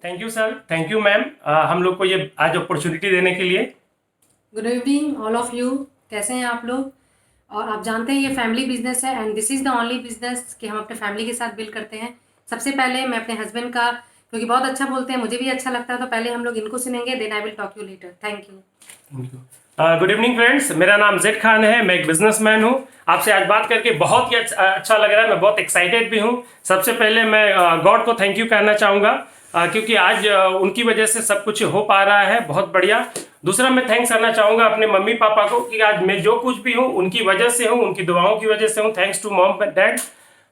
Thank you sir, thank you ma'am, हम लोग को ये आज अपॉर्चुनिटी देने के लिए। Good evening all of you. कैसे हैं आप लोग? और आप जानते हैं ये फैमिली बिजनेस है and this is the only business कि हम अपने फैमिली के साथ बिल्ड करते हैं। सबसे पहले मैं अपने हस्बैंड का, क्योंकि बहुत अच्छा बोलते हैं, मुझे भी अच्छा लगता है, तो पहले हम लोग इनको सुनेंगे, then I will talk you later. Thank you. Good evening friends, मेरा नाम जेड खान है, मैं एक बिजनेसमैन हूँ। आपसे आज बात करके बहुत ही अच्छा लग रहा है, मैं बहुत एक्साइटेड भी हूँ। सबसे पहले मैं गॉड को थैंक यू कहना चाहूँगा, क्योंकि आज उनकी वजह से सब कुछ हो पा रहा है, बहुत बढ़िया। दूसरा मैं थैंक्स करना चाहूँगा अपने मम्मी पापा को कि आज मैं जो कुछ भी हूँ उनकी वजह से हूँ, उनकी दुआओं की वजह से हूँ। Thanks to mom dad.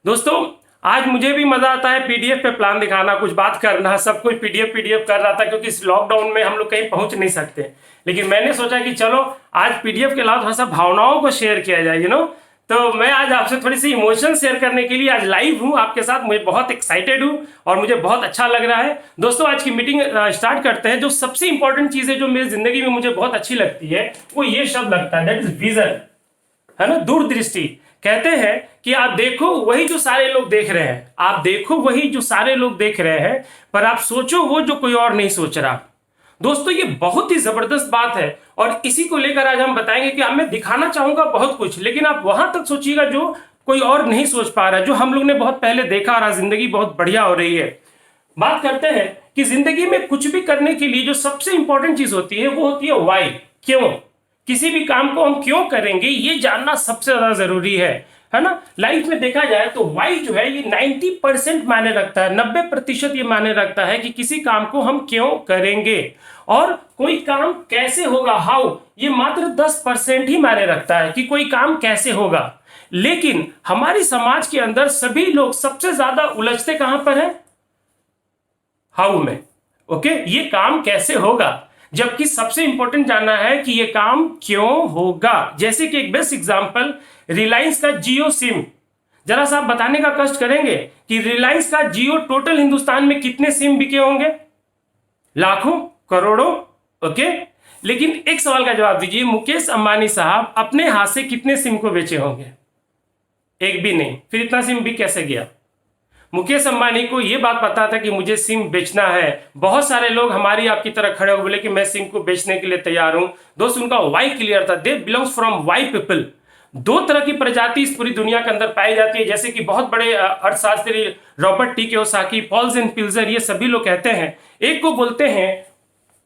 दोस्तों, आज मुझे भी मजा आता है पीडीएफ पे प्लान दिखाना, कुछ बात करना। सब कुछ पीडीएफ कर रहा था क्योंकि इस लॉकडाउन में हम लोग कहीं पहुंच नहीं सकते। लेकिन मैंने सोचा कि चलो आज पीडीएफ के अलावा थोड़ा सा भावनाओं को शेयर किया जाए, तो मैं आज आपसे थोड़ी सी इमोशन शेयर करने के लिए आज लाइव हूं आपके साथ। मुझे बहुत एक्साइटेड हूं और मुझे बहुत अच्छा लग रहा है। दोस्तों, आज की मीटिंग स्टार्ट करते हैं। जो सबसे इंपॉर्टेंट चीज है जो मेरी जिंदगी में मुझे बहुत अच्छी लगती है, वो ये शब्द लगता है, दैट इज विजन, है ना, दूरदृष्टि। कहते हैं कि आप देखो वही जो सारे लोग देख रहे हैं, आप देखो वही जो सारे लोग देख रहे हैं, पर आप सोचो वो जो कोई और नहीं सोच रहा। दोस्तों, ये बहुत ही जबरदस्त बात है और इसी को लेकर आज हम बताएंगे कि मैं दिखाना चाहूंगा बहुत कुछ, लेकिन आप वहां तक सोचिएगा जो कोई और नहीं सोच पा रहा, जो हम लोग ने बहुत पहले देखा और आज जिंदगी बहुत बढ़िया हो रही है। बात करते हैं कि जिंदगी में कुछ भी करने के लिए जो सबसे इंपॉर्टेंट चीज होती है वो होती है वाई, क्यों। किसी भी काम को हम क्यों करेंगे ये जानना सबसे ज्यादा जरूरी है ना। लाइफ में देखा जाए तो वाई जो है ये 90% मायने रखता है, 90% ये मायने रखता है कि किसी काम को हम क्यों करेंगे। और कोई काम कैसे होगा, हाउ, ये मात्र 10% ही मायने रखता है कि कोई काम कैसे होगा। लेकिन हमारी समाज के अंदर सभी लोग सबसे ज्यादा उलझते कहां पर है, हाउ में। ओके, ये काम कैसे होगा, जबकि सबसे इंपॉर्टेंट जानना है कि ये काम क्यों होगा। जैसे कि एक बेस्ट एग्जांपल, रिलायंस का जियो सिम। जरा सा आप बताने का कष्ट करेंगे कि रिलायंस का जियो टोटल हिंदुस्तान में कितने सिम बिके होंगे? लाखों, करोड़ों। ओके, लेकिन एक सवाल का जवाब दीजिए, मुकेश अंबानी साहब अपने हाथ से कितने सिम को बेचे होंगे? एक भी नहीं। फिर इतना सिम बिक कैसे गया? मुकेश अंबानी को यह बात पता था कि मुझे सिम बेचना है। बहुत सारे लोग हमारी आपकी तरह खड़े हो बोले कि मैं सिम को बेचने के लिए तैयार हूं। दोस्त, उनका वाई क्लियर था, दे बिलोंग्स फ्रॉम वाई पीपल। दो तरह की प्रजाति इस पूरी दुनिया के अंदर पाई जाती है, जैसे कि बहुत बड़े अर्थशास्त्री Robert T Kiyosaki, Paul's and Pilzer, ये सभी लोग कहते हैं। एक को बोलते हैं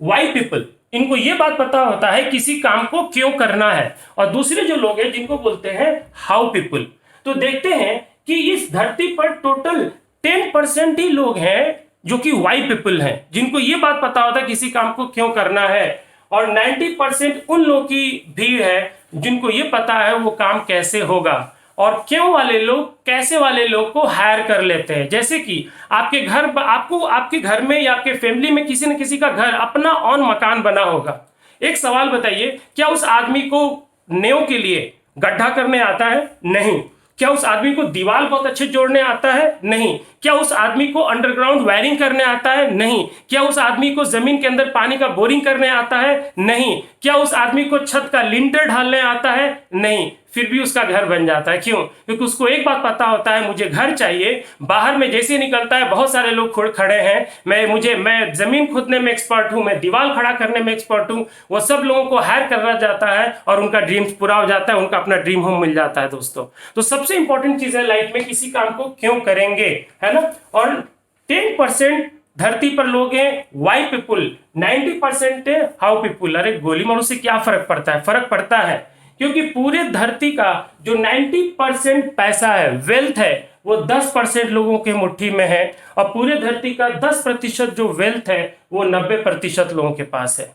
वाई पीपल, इनको ये बात पता होता है किसी काम को क्यों करना है। और दूसरे जो लोग हैं जिनको बोलते हैं हाउ पीपल। तो देखते हैं कि इस धरती पर टोटल 10% ही लोग हैं जो कि वाई पीपल हैं, जिनको ये बात पता होता है किसी काम को क्यों करना है। और 90% उन लोगों की भीड़ है जिनको ये पता है वो काम कैसे होगा। और क्यों वाले लोग कैसे वाले लोग को हायर कर लेते हैं। जैसे कि आपके घर, आपको आपके घर में या आपके फैमिली में किसी न किसी का घर अपना ऑन मकान बना होगा। एक सवाल बताइए, क्या उस आदमी को नेव के लिए गड्ढा करने आता है? नहीं। क्या उस आदमी को दीवार बहुत अच्छे जोड़ने आता है? नहीं। क्या उस आदमी को अंडरग्राउंड वायरिंग करने आता है? नहीं। क्या उस आदमी को जमीन के अंदर पानी का बोरिंग करने आता है? नहीं। क्या उस आदमी को छत का लिंटर ढालने आता है? नहीं। फिर भी उसका घर बन जाता है। क्यों? क्योंकि उसको एक बात पता होता है, मुझे घर चाहिए। बाहर में जैसे निकलता है बहुत सारे लोग खड़े हैं, मैं जमीन खोदने में एक्सपर्ट हूं, मैं दीवार खड़ा करने में एक्सपर्ट हूं। वो सब लोगों को हायर करना जाता है और उनका ड्रीम्स पूरा हो जाता है, उनका अपना ड्रीम होम मिल जाता है। दोस्तों, तो सबसे इंपॉर्टेंट चीज है लाइफ में किसी काम को क्यों करेंगे, है ना। और 10% धरती पर लोग हैं वाई पीपुल, 90% है हाउ पीपुल। अरे गोली मारू से क्या फर्क पड़ता है? फर्क पड़ता है, क्योंकि पूरे धरती का जो 90% पैसा है, वेल्थ है, वो 10% लोगों के मुट्ठी में है। और पूरे धरती का 10% जो वेल्थ है वो 90% लोगों के पास है।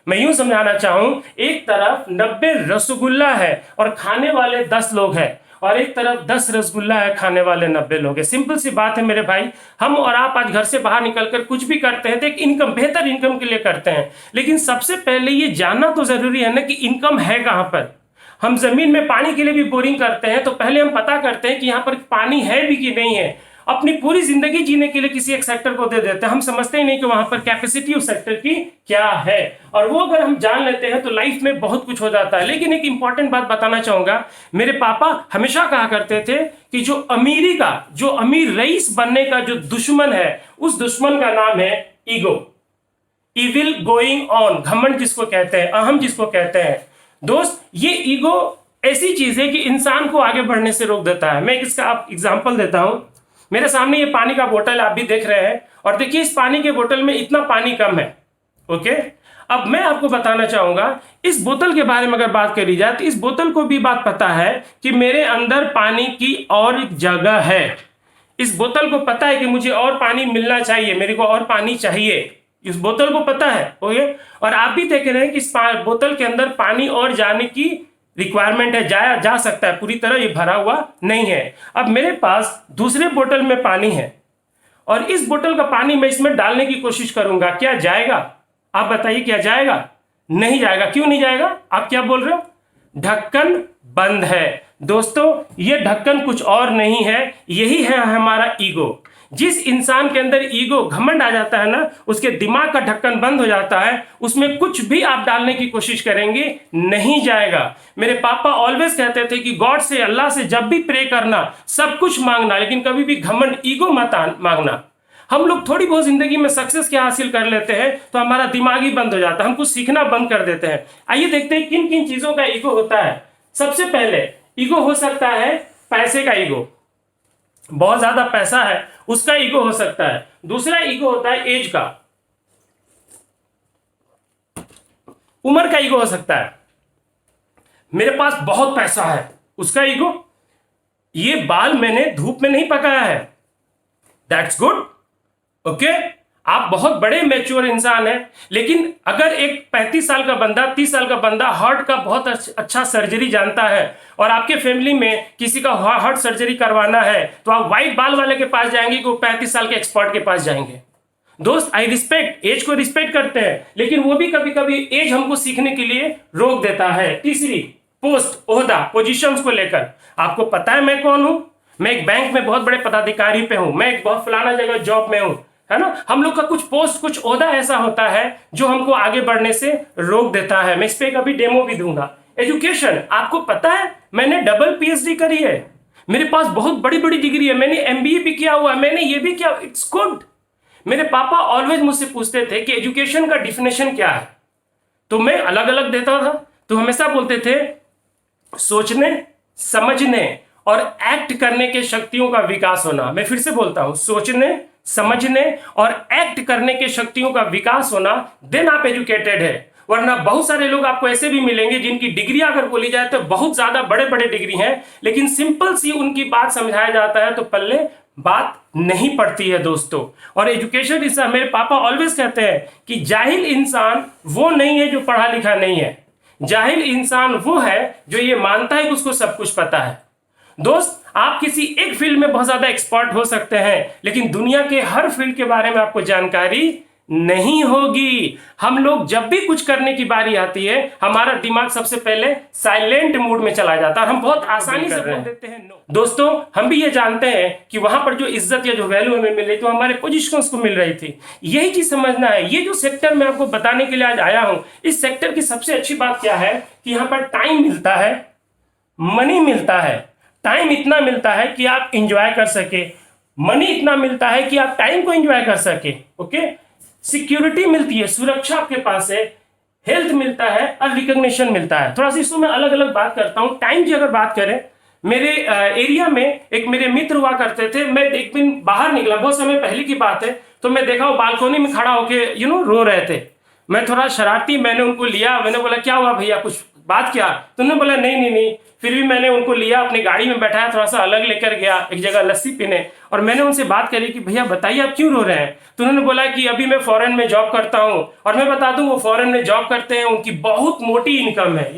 मैं यूं समझाना चाहूं, एक तरफ 90 रसगुल्ला है और खाने वाले 10 लोग हैं, और एक तरफ 10 रसगुल्ला है, खाने वाले 90 लोग हैं। सिंपल सी बात है मेरे भाई, हम और आप आज घर से बाहर निकलकर कुछ भी करते हैं तो एक इनकम, बेहतर इनकम के लिए करते हैं। लेकिन सबसे पहले ये जानना तो जरूरी है ना कि इनकम है कहां पर। हम जमीन में पानी के लिए भी बोरिंग करते हैं तो पहले हम पता करते हैं कि यहाँ पर पानी है भी कि नहीं है। अपनी पूरी जिंदगी जीने के लिए किसी एक सेक्टर को दे देते हैं, हम समझते ही नहीं कि वहां पर कैपेसिटी उस सेक्टर की क्या है। और वो अगर हम जान लेते हैं तो लाइफ में बहुत कुछ हो जाता है। लेकिन एक इंपॉर्टेंट बात बताना चाहूंगा, मेरे पापा हमेशा कहा करते थे कि जो अमीरी का, जो अमीर रईस बनने का जो दुश्मन है, उस दुश्मन का नाम है ईगो, इविल गोइंग ऑन, घमंड जिसको कहते हैं, अहम जिसको कहते हैं। दोस्त, ये ईगो ऐसी चीज है कि इंसान को आगे बढ़ने से रोक देता है। मैं इसका आप एग्जांपल देता हूं। मेरे सामने ये पानी का बोतल आप भी देख रहे हैं, और देखिए इस पानी के बोतल में इतना पानी कम है। ओके, अब मैं आपको बताना चाहूंगा इस बोतल के बारे में अगर बात करी जाए तो इस बोतल को भी बात पता है कि मेरे अंदर पानी की और एक जगह है। इस बोतल को पता है कि मुझे और पानी मिलना चाहिए, मेरे को और पानी चाहिए, इस बोतल को पता है। ओके, और आप भी देख रहे हैं कि इस बोतल के अंदर पानी और जाने की रिक्वायरमेंट है, जाया जा सकता है, पूरी तरह ये भरा हुआ नहीं है। अब मेरे पास दूसरे बोतल में पानी है और इस बोतल का पानी मैं इसमें डालने की कोशिश करूंगा, क्या जाएगा? आप बताइए, क्या जाएगा? नहीं जाएगा। क्यों नहीं जाएगा? आप क्या बोल रहे हो? ढक्कन बंद है। दोस्तों, ये ढक्कन कुछ और नहीं है, यही है हमारा ईगो। जिस इंसान के अंदर ईगो, घमंड आ जाता है ना, उसके दिमाग का ढक्कन बंद हो जाता है, उसमें कुछ भी आप डालने की कोशिश करेंगे नहीं जाएगा। मेरे पापा ऑलवेज कहते थे कि गॉड से, अल्लाह से जब भी प्रे करना, सब कुछ मांगना, लेकिन कभी भी घमंड, ईगो मत मांगना। हम लोग थोड़ी बहुत जिंदगी में सक्सेस क्या हासिल कर लेते हैं तो हमारा दिमाग ही बंद हो जाता है, हम कुछ सीखना बंद कर देते हैं। आइए देखते हैं किन किन चीजों का ईगो होता है। सबसे पहले ईगो हो सकता है पैसे का ईगो, बहुत ज्यादा पैसा है उसका ईगो हो सकता है। दूसरा ईगो होता है एज का, उम्र का ईगो हो सकता है। मेरे पास बहुत पैसा है उसका ईगो, ये बाल मैंने धूप में नहीं पकाया है, दैट्स गुड। ओके, आप बहुत बड़े मैच्योर इंसान हैं, लेकिन अगर एक 35 साल का बंदा, 30 साल का बंदा हार्ट का बहुत अच्छा सर्जरी जानता है और आपके फैमिली में किसी का हार्ट सर्जरी करवाना है, तो आप व्हाइट बाल वाले के पास जाएंगे कि वो 35 साल के एक्सपर्ट के पास जाएंगे। दोस्त, आई रिस्पेक्ट, एज को रिस्पेक्ट करते हैं, लेकिन वो भी कभी कभी एज हमको सीखने के लिए रोक देता है। तीसरी, पोस्ट, ओहदा, पोजीशंस को लेकर। आपको पता है मैं कौन हूं? मैं एक बैंक में बहुत बड़े पदाधिकारी पे हूं, मैं एक बहुत फलाना जगह जॉब में हूं, है ना। हम लोग का कुछ पोस्ट, कुछ ओहदा ऐसा होता है जो हमको आगे बढ़ने से रोक देता है। मैं इस पे कभी डेमो भी दूंगा। एजुकेशन, आपको पता है मैंने डबल पीएचडी करी है, मेरे पास बहुत बड़ी बड़ी डिग्री है, मैंने एमबीए भी किया हुआ है, मैंने ये भी किया, इट्स गुड। मेरे पापा ऑलवेज मुझसे पूछते थे कि एजुकेशन का डिफिनेशन क्या है, तो मैं अलग अलग देता था। तो हमेशा बोलते थे सोचने, समझने और एक्ट करने के शक्तियों का विकास होना। मैं फिर से बोलता हूं, सोचने, समझने और एक्ट करने के शक्तियों का विकास होना, देन आप एजुकेटेड है। वरना बहुत सारे लोग आपको ऐसे भी मिलेंगे जिनकी डिग्री अगर बोली जाए तो बहुत ज्यादा बड़े बड़े डिग्री हैं, लेकिन सिंपल सी उनकी बात समझाया जाता है तो पल्ले बात नहीं पड़ती है दोस्तों। और एजुकेशन इस, मेरे पापा ऑलवेज कहते हैं कि जाहिल इंसान वो नहीं है जो पढ़ा लिखा नहीं है, जाहिल इंसान वो है जो ये मानता है कि उसको सब कुछ पता है। दोस्त, आप किसी एक फील्ड में बहुत ज्यादा एक्सपर्ट हो सकते हैं, लेकिन दुनिया के हर फील्ड के बारे में आपको जानकारी नहीं होगी। हम लोग जब भी कुछ करने की बारी आती है, हमारा दिमाग सबसे पहले साइलेंट मोड में चला जाता है और हम बहुत आसानी से बोल देते हैं नो। दोस्तों, हम भी ये जानते हैं कि वहां पर जो इज्जत या जो वैल्यू हमें मिल रही थी वो हमारे पोजीशंस को मिल रही थी। यही चीज समझना है। ये जो सेक्टर मैं आपको बताने के लिए आज आया हूं, इस सेक्टर की सबसे अच्छी बात क्या है कि यहाँ पर टाइम मिलता है, मनी मिलता है। टाइम इतना मिलता है कि आप इंजॉय कर सके, मनी इतना मिलता है कि आप टाइम को इंजॉय कर सके। ओके, सिक्योरिटी मिलती है, सुरक्षा आपके पास है, हेल्थ मिलता है और रिकॉग्निशन मिलता है। थोड़ा सा इसमें मैं अलग अलग बात करता हूं। टाइम की अगर बात करें, मेरे एरिया में एक मेरे मित्र हुआ करते थे। मैं एक दिन बाहर निकला, बहुत समय पहले की बात है, तो मैं देखा वो बालकोनी में खड़ा होके रो रहे थे। मैं थोड़ा शरारती, मैंने उनको लिया, मैंने बोला क्या हुआ भैया, कुछ बात क्या? तो उन्होंने बोला नहीं। फिर भी मैंने उनको लिया, अपनी गाड़ी में बैठाया, थोड़ा सा अलग लेकर गया एक जगह लस्सी पीने, और मैंने उनसे बात करी कि भैया बताइए आप क्यों रो रहे हैं? तो उन्होंने बोला कि अभी मैं फॉरेन में जॉब करता हूं, और मैं बता दूं वो फॉरेन में जॉब करते हैं, उनकी बहुत मोटी इनकम है,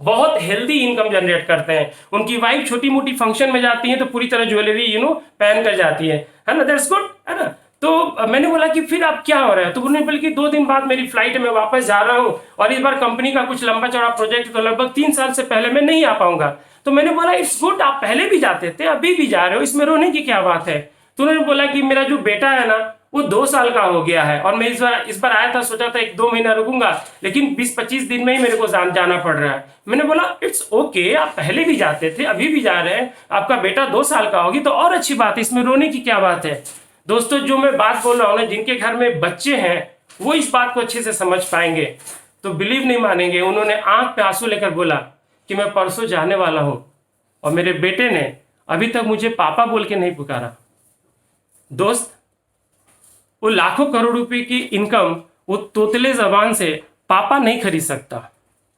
बहुत हेल्दी इनकम जनरेट करते हैं। उनकी वाइफ छोटी मोटी फंक्शन में जाती है तो पूरी तरह ज्वेलरी पहन कर जाती है ना, दैट्स गुड, है ना। तो मैंने बोला कि फिर आप क्या हो रहा है? तो उन्होंने बोला कि 2 दिन बाद मेरी फ्लाइट है, मैं वापस जा रहा हूँ, और इस बार कंपनी का कुछ लंबा चौड़ा प्रोजेक्ट, तो लगभग 3 साल से पहले मैं नहीं आ पाऊंगा। तो मैंने बोला इट्स गुड, आप पहले भी जाते थे, अभी भी जा रहे हो, इसमें रोने की क्या बात है? तो उन्होंने बोला कि मेरा जो बेटा है ना वो 2 साल का हो गया है, और मैं इस बार आया था, सोचा था 1-2 महीना रुकूंगा, लेकिन 20-25 दिन में ही मेरे को जाना पड़ रहा है। मैंने बोला इट्स ओके, आप पहले भी जाते थे, अभी भी जा रहे हैं, आपका बेटा 2 साल का होगी तो और अच्छी बात है, इसमें रोने की क्या बात है? दोस्तों जो मैं बात बोल रहा हूँ ना, जिनके घर में बच्चे हैं वो इस बात को अच्छे से समझ पाएंगे। तो बिलीव नहीं मानेंगे, उन्होंने आंख पे आंसू लेकर बोला कि मैं परसों जाने वाला हूं और मेरे बेटे ने अभी तक मुझे पापा बोल के नहीं पुकारा। दोस्त, वो लाखों करोड़ रुपए की इनकम वो तोतले जबान से पापा नहीं खरीद सकता।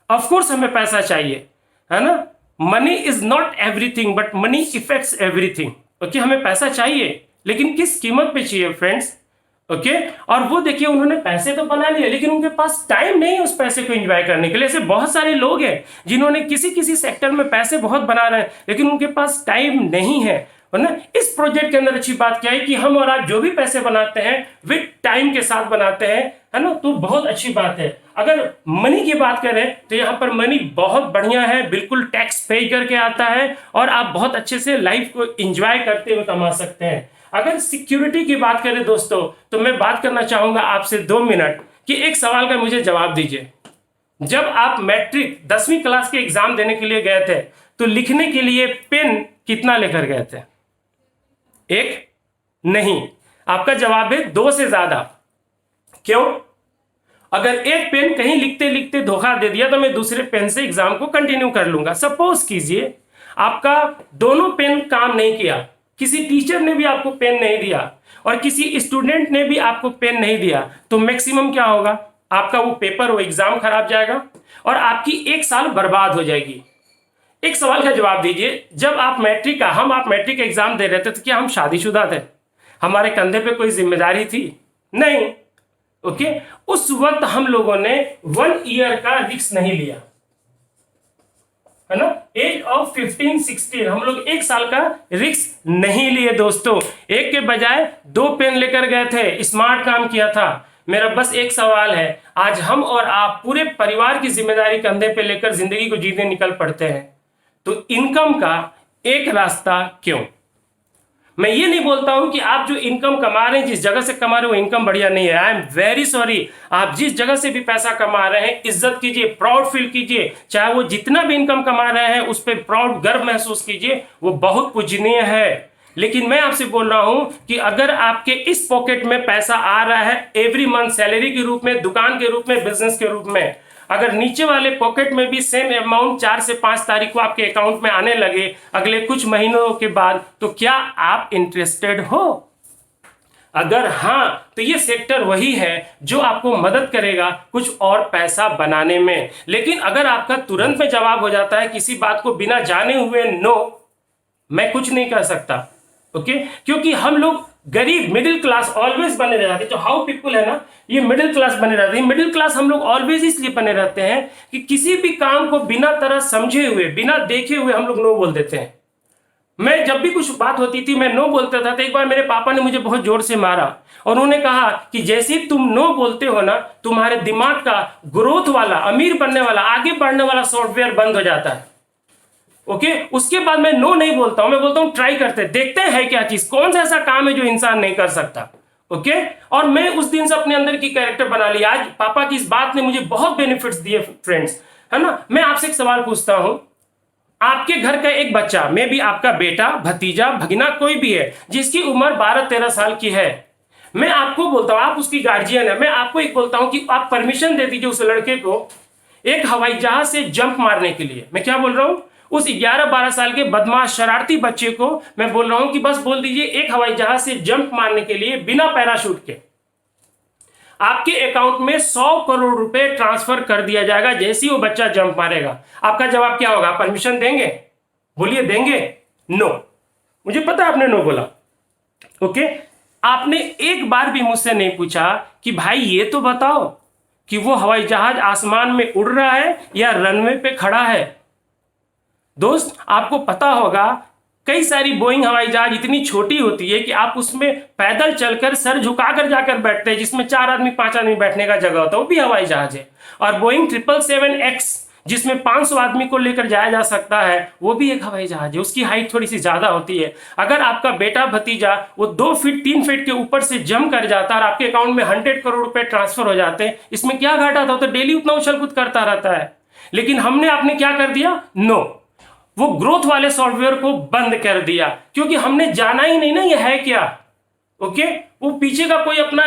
ऑफ कोर्स हमें पैसा चाहिए, है ना। Money is not everything but money effects everything. Okay, हमें पैसा चाहिए लेकिन किस कीमत पे चाहिए फ्रेंड्स। ओके, और वो देखिए उन्होंने पैसे तो बना लिए लेकिन उनके पास टाइम नहीं है उस पैसे को एंजॉय करने के लिए। ऐसे बहुत सारे लोग हैं जिन्होंने किसी किसी सेक्टर में पैसे बहुत बना रहे हैं लेकिन उनके पास टाइम नहीं है ना। इस प्रोजेक्ट के अंदर अच्छी बात क्या है कि हम और आप जो भी पैसे बनाते हैं विद टाइम के साथ बनाते हैं, है ना, तो बहुत अच्छी बात है। अगर मनी की बात करें तो यहाँ पर मनी बहुत बढ़िया है, बिल्कुल टैक्स पे करके आता है और आप बहुत अच्छे से लाइफ को एंजॉय करते हुए कमा सकते हैं। अगर सिक्योरिटी की बात करें दोस्तों, तो मैं बात करना चाहूंगा आपसे 2 मिनट कि एक सवाल का मुझे जवाब दीजिए। जब आप मैट्रिक 10वीं क्लास के एग्जाम देने के लिए गए थे तो लिखने के लिए पेन कितना लेकर गए थे? 1? नहीं, आपका जवाब है 2 से ज्यादा। क्यों? अगर एक पेन कहीं लिखते लिखते धोखा दे दिया तो मैं दूसरे पेन से एग्जाम को कंटिन्यू कर लूंगा। सपोज कीजिए आपका दोनों पेन काम नहीं किया, किसी टीचर ने भी आपको पेन नहीं दिया और किसी स्टूडेंट ने भी आपको पेन नहीं दिया, तो मैक्सिमम क्या होगा? आपका वो पेपर, वो एग्जाम खराब जाएगा और आपकी 1 साल बर्बाद हो जाएगी। एक सवाल का जवाब दीजिए, जब आप मैट्रिक एग्जाम दे रहे थे तो क्या हम शादीशुदा थे? हमारे कंधे पे कोई जिम्मेदारी थी? नहीं। ओके, उस वक्त हम लोगों ने 1 ईयर का रिस्क नहीं लिया, है ना। एज ऑफ 15-16 हम लोग 1 साल का रिस्क नहीं लिए दोस्तों। एक के बजाय 2 पेन लेकर गए थे, स्मार्ट काम किया था। मेरा बस एक सवाल है, आज हम और आप पूरे परिवार की जिम्मेदारी कंधे पे लेकर जिंदगी को जीने निकल पड़ते हैं, तो इनकम का एक रास्ता क्यों? मैं ये नहीं बोलता हूं कि आप जो इनकम कमा रहे हैं, जिस जगह से कमा रहे हैं वो इनकम बढ़िया नहीं है। आई एम वेरी सॉरी, आप जिस जगह से भी पैसा कमा रहे हैं इज्जत कीजिए, प्राउड फील कीजिए। चाहे वो जितना भी इनकम कमा रहे हैं उस पर प्राउड, गर्व महसूस कीजिए, वो बहुत पूजनीय है। लेकिन मैं आपसे बोल रहा हूं कि अगर आपके इस पॉकेट में पैसा आ रहा है एवरी मंथ सैलरी के रूप में, दुकान के रूप में, बिजनेस के रूप में, अगर नीचे वाले पॉकेट में भी सेम अमाउंट 4 से 5 तारीख को आपके अकाउंट में आने लगे अगले कुछ महीनों के बाद, तो क्या आप इंटरेस्टेड हो? अगर हां, तो ये सेक्टर वही है जो आपको मदद करेगा कुछ और पैसा बनाने में। लेकिन अगर आपका तुरंत में जवाब हो जाता है किसी बात को बिना जाने हुए नो, मैं कुछ नहीं कर सकता। ओके, क्योंकि हम लोग गरीब मिडिल क्लास ऑलवेज बने रहते हैं। जो हाउ पीपल है ना, ये मिडिल क्लास बने रहते हैं। मिडिल क्लास हम लोग ऑलवेज इसलिए बने रहते हैं कि किसी भी काम को बिना तरह समझे हुए, बिना देखे हुए हम लोग नो बोल देते हैं। मैं जब भी कुछ बात होती थी मैं नो बोलता था, तो एक बार मेरे पापा ने मुझे बहुत जोर से मारा और उन्होंने कहा कि जैसे ही तुम नो बोलते हो ना, तुम्हारे दिमाग का ग्रोथ वाला, अमीर बनने वाला, आगे बढ़ने वाला सॉफ्टवेयर बंद हो जाता है। ओके, उसके बाद मैं नो नहीं बोलता हूं, मैं बोलता हूं ट्राई करते, देखते हैं क्या चीज, कौन सा ऐसा काम है जो इंसान नहीं कर सकता। ओके, और मैं उस दिन से अपने अंदर की कैरेक्टर बना लिया। आज पापा की इस बात ने मुझे बहुत बेनिफिट्स दिए फ्रेंड्स, है ना। मैं आपसे एक सवाल पूछता हूं, आपके घर का एक बच्चा, मे भी आपका बेटा, भतीजा, भगिना, कोई भी है जिसकी उम्र 12-13 साल की है, मैं आपको बोलता हूं, आप उसकी गार्जियन है, मैं आपको एक बोलता हूं कि आप परमिशन दे दीजिए उस लड़के को एक हवाई जहाज से जंप मारने के लिए। मैं क्या बोल रहा हूं, उस 11-12 साल के बदमाश शरारती बच्चे को मैं बोल रहा हूं कि बस बोल दीजिए एक हवाई जहाज से जंप मारने के लिए बिना पैराशूट के आपके अकाउंट में 100 करोड़ रुपए ट्रांसफर कर दिया जाएगा जैसे ही वो बच्चा जंप मारेगा। आपका जवाब क्या होगा? परमिशन देंगे? बोलिए, देंगे? नो। मुझे पता है आपने नो बोला। ओके, आपने एक बार भी मुझसे नहीं पूछा कि भाई ये तो बताओ कि वो हवाई जहाज आसमान में उड़ रहा है या रनवे पे खड़ा है। दोस्त, आपको पता होगा कई सारी बोइंग हवाई जहाज इतनी छोटी होती है कि आप उसमें पैदल चलकर सर झुकाकर जाकर बैठते हैं, जिसमें 4 आदमी 5 आदमी बैठने का जगह होता है, वो भी हवाई जहाज है। और बोइंग 777X जिसमें 500 आदमी को लेकर जाया जा सकता है, वो भी एक हवाई जहाज है। उसकी हाइट थोड़ी सी ज्यादा होती है। अगर आपका बेटा भतीजा वो 2 फीट 3 फीट के ऊपर से जंप कर जाता है और आपके अकाउंट में 100 करोड़ रुपए ट्रांसफर हो जाते हैं, इसमें क्या घाटा था? तो डेली उतना उछल कूद करता रहता है। लेकिन आपने क्या कर दिया? नो, वो ग्रोथ वाले सॉफ्टवेयर को बंद कर दिया, क्योंकि हमने जाना ही नहीं ना ये है क्या। ओके, वो पीछे का कोई अपना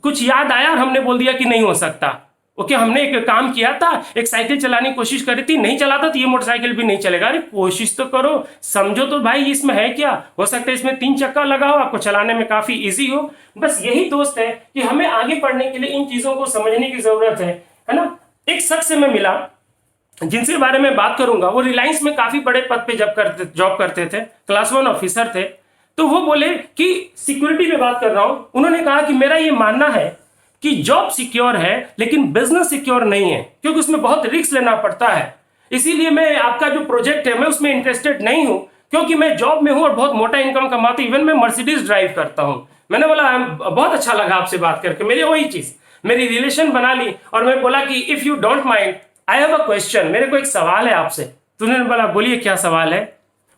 कुछ याद आया और हमने बोल दिया कि नहीं हो सकता। ओके, हमने एक काम किया था, एक साइकिल चलाने की कोशिश करी थी, नहीं चलाता तो ये मोटरसाइकिल भी नहीं चलेगा। अरे कोशिश तो करो, समझो तो भाई इसमें है क्या, हो सकता है इसमें 3 चक्का लगा हो, आपको चलाने में काफी इजी हो। बस यही दोस्त है कि हमें आगे बढ़ने के लिए इन चीजों को समझने की जरूरत है ना। एक शख्स से मैं मिला जिनसे बारे में बात करूंगा, वो रिलायंस में काफी बड़े पद पे जॉब करते थे, क्लास 1 ऑफिसर थे। तो वो बोले कि सिक्योरिटी पे बात कर रहा हूं। उन्होंने कहा कि मेरा ये मानना है कि जॉब सिक्योर है लेकिन बिजनेस सिक्योर नहीं है, क्योंकि उसमें बहुत रिस्क लेना पड़ता है। इसीलिए मैं आपका जो प्रोजेक्ट है मैं उसमें इंटरेस्टेड नहीं हूं, क्योंकि मैं जॉब में हूं और बहुत मोटा इनकम कमाता हूं, इवन मैं मर्सिडीज ड्राइव करता हूं। मैंने बोला बहुत अच्छा लगा आपसे बात करके, मेरी वही चीज, मेरी रिलेशन बना ली। और मैं बोला कि if you don't mind, I have a question, मेरे को एक सवाल है आपसे। तो उन्होंने बोला बोलिए क्या सवाल है।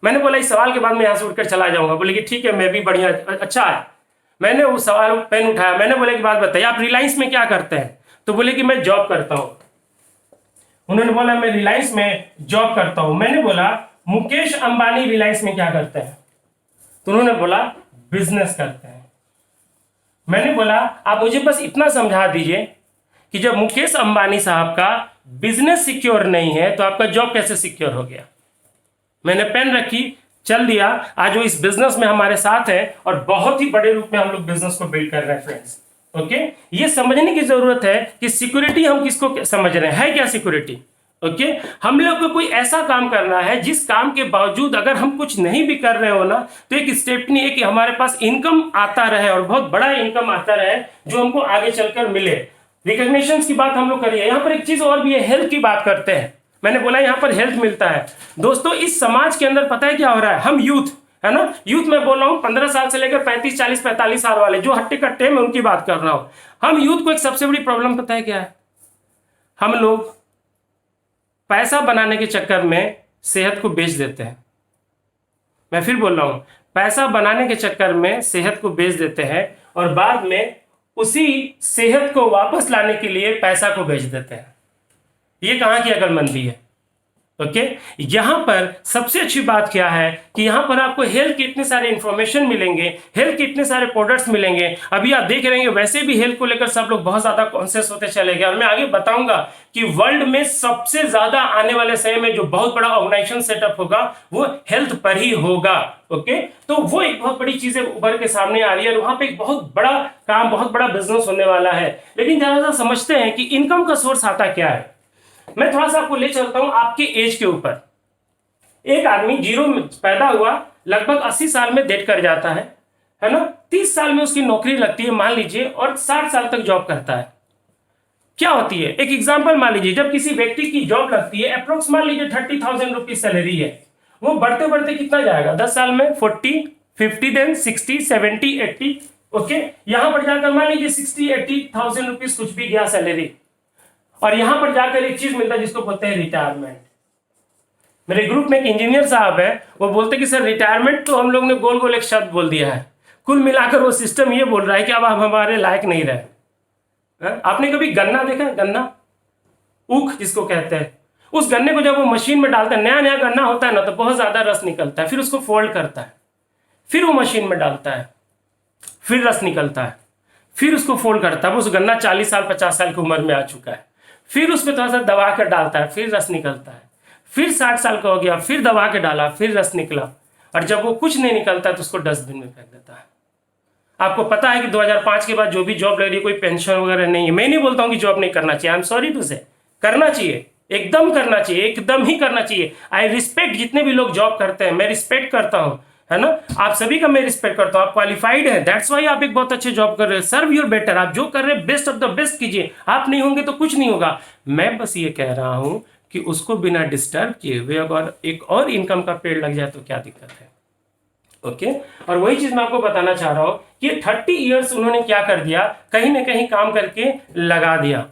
मैंने बोला इस सवाल के बाद मैं यहाँ से उठकर चला जाऊंगा। बोले कि ठीक है, मैं भी बढ़िया, अच्छा है। मैंने वो सवाल पेन उठाया, मैंने बोले कि बात बताइए आप रिलायंस में क्या करते हैं। तो बोले कि मैं जॉब करता हूं। उन्होंने बोला मैं रिलायंस में जॉब करता हूं। मैंने बोला मुकेश अंबानी रिलायंस में क्या करते हैं। तो उन्होंने बोला बिजनेस करते हैं। मैंने बोला आप मुझे बस इतना समझा दीजिए कि जब मुकेश अंबानी साहब का बिजनेस सिक्योर नहीं है तो आपका जॉब कैसे सिक्योर हो गया। मैंने पेन रखी, चल दिया। आज वो इस बिजनेस में हमारे साथ है और बहुत ही बड़े रूप में हम लोग बिजनेस को बिल्ड कर रहे हैं फ्रेंड्स। ओके, ये समझने की जरूरत है कि सिक्योरिटी हम किसको समझ रहे हैं, है क्या सिक्योरिटी। ओके, हम लोग को कोई ऐसा काम करना है जिस काम के बावजूद अगर हम कुछ नहीं भी कर रहे हो ना, तो एक स्टेपनी है कि हमारे पास इनकम आता रहे और बहुत बड़ा इनकम आता रहे जो हमको आगे चलकर मिले। रिकॉग्निशन की बात हम लोग करिए। यहाँ पर एक चीज और भी है, हेल्थ की बात करते हैं। मैंने बोला यहाँ पर हेल्थ मिलता है। दोस्तों इस समाज के अंदर पता है क्या हो रहा है, हम यूथ है ना, यूथ में बोल रहा हूँ 15 साल से लेकर 35, 40, 45 साल वाले जो हट्टे कट्टे मैं उनकी बात कर रहा हूं। हम यूथ को एक सबसे बड़ी प्रॉब्लम पता है क्या है, हम लोग पैसा बनाने के चक्कर में सेहत को बेच देते हैं। मैं फिर बोल रहा हूं, पैसा बनाने के चक्कर में सेहत को बेच देते हैं और बाद में उसी सेहत को वापस लाने के लिए पैसा को बेच देते हैं। ये कहां की अकलमंदी है। ओके, यहां पर सबसे अच्छी बात क्या है कि यहां पर आपको हेल्थ के इतने सारे इंफॉर्मेशन मिलेंगे, हेल्थ के इतने सारे प्रोडक्ट्स मिलेंगे। अभी आप देख रहे हैं वैसे भी हेल्थ को लेकर सब लोग बहुत ज्यादा कॉन्शियस होते चले गए और मैं आगे बताऊंगा कि वर्ल्ड में सबसे ज्यादा आने वाले समय में जो बहुत बड़ा ऑर्गेनाइजेशन सेटअप होगा वो हेल्थ पर ही होगा। ओके, तो वो एक बहुत बड़ी चीजें उभर के सामने आ रही है और वहां पे एक बहुत बड़ा काम, बहुत बड़ा बिजनेस होने वाला है। लेकिन जरा सा समझते हैं कि इनकम का सोर्स आता क्या है। मैं थोड़ा सा आपको ले चलता हूं आपके एज के ऊपर। एक आदमी जीरो में पैदा हुआ, लगभग 80 साल में डेथ कर जाता है ना। 30 साल में उसकी नौकरी लगती है मान लीजिए और 60 साल तक जॉब करता है। क्या होती है, एक एग्जांपल मान लीजिए, जब किसी व्यक्ति की जॉब लगती है अप्रोक्स मान लीजिए 30,000 रुपीज सैलरी है, वो बढ़ते बढ़ते कितना जाएगा 10 साल में 40, 50, देन 60, 70, 80। ओके, यहां पर जाकर मान लीजिए 60, 80,000 रुपीज कुछ भी गया सैलरी, और यहां पर जाकर एक चीज मिलता है जिसको बोलते हैं रिटायरमेंट। मेरे ग्रुप में एक इंजीनियर साहब है, वो बोलते कि सर रिटायरमेंट तो हम लोग ने गोल गोल एक शब्द बोल दिया है, कुल मिलाकर वो सिस्टम ये बोल रहा है कि अब आप हमारे लायक नहीं रहे। आपने कभी गन्ना देखा है, गन्ना ऊख जिसको कहते हैं, उस गन्ने को जब वो मशीन में डालता है, नया नया गन्ना होता है ना, तो बहुत ज्यादा रस निकलता है, फिर उसको फोल्ड करता है, फिर वो मशीन में डालता है, फिर रस निकलता है, फिर उसको फोल्ड करता है। वो उस गन्ना 40 साल 50 साल की उम्र में आ चुका है, फिर उसमें थोड़ा सा दबा कर डालता है, फिर रस निकलता है, फिर 60 साल का हो गया, फिर दबा के डाला, फिर रस निकला, और जब वो कुछ नहीं निकलता तो उसको डस्टबिन में फेंक देता है। आपको पता है कि 2005 के बाद जो भी जॉब ले रही है कोई पेंशन वगैरह नहीं है। मैं नहीं बोलता हूं कि जॉब नहीं करना चाहिए, आई एम सॉरी टू से, करना चाहिए, एकदम करना चाहिए, एकदम ही करना चाहिए। आई रिस्पेक्ट जितने भी लोग जॉब करते हैं, मैं रिस्पेक्ट करता हूं, है ना, आप सभी का मैं रिस्पेक्ट करता हूं। आप क्वालिफाइड हैं, दैट्स वाई आप एक बहुत अच्छे जॉब कर रहे हैं। सर्व योर बेटर, आप जो कर रहे हैं बेस्ट ऑफ द बेस्ट कीजिए। आप नहीं होंगे तो कुछ नहीं होगा। मैं बस ये कह रहा हूं कि उसको बिना डिस्टर्ब किए हुए अगर एक और इनकम का पेड़ लग जाए तो क्या दिक्कत है। ओके, और वही चीज मैं आपको बताना चाह रहा हूं कि 30 इयर्स उन्होंने क्या कर दिया, कहीं ना कहीं काम करके लगा दिया।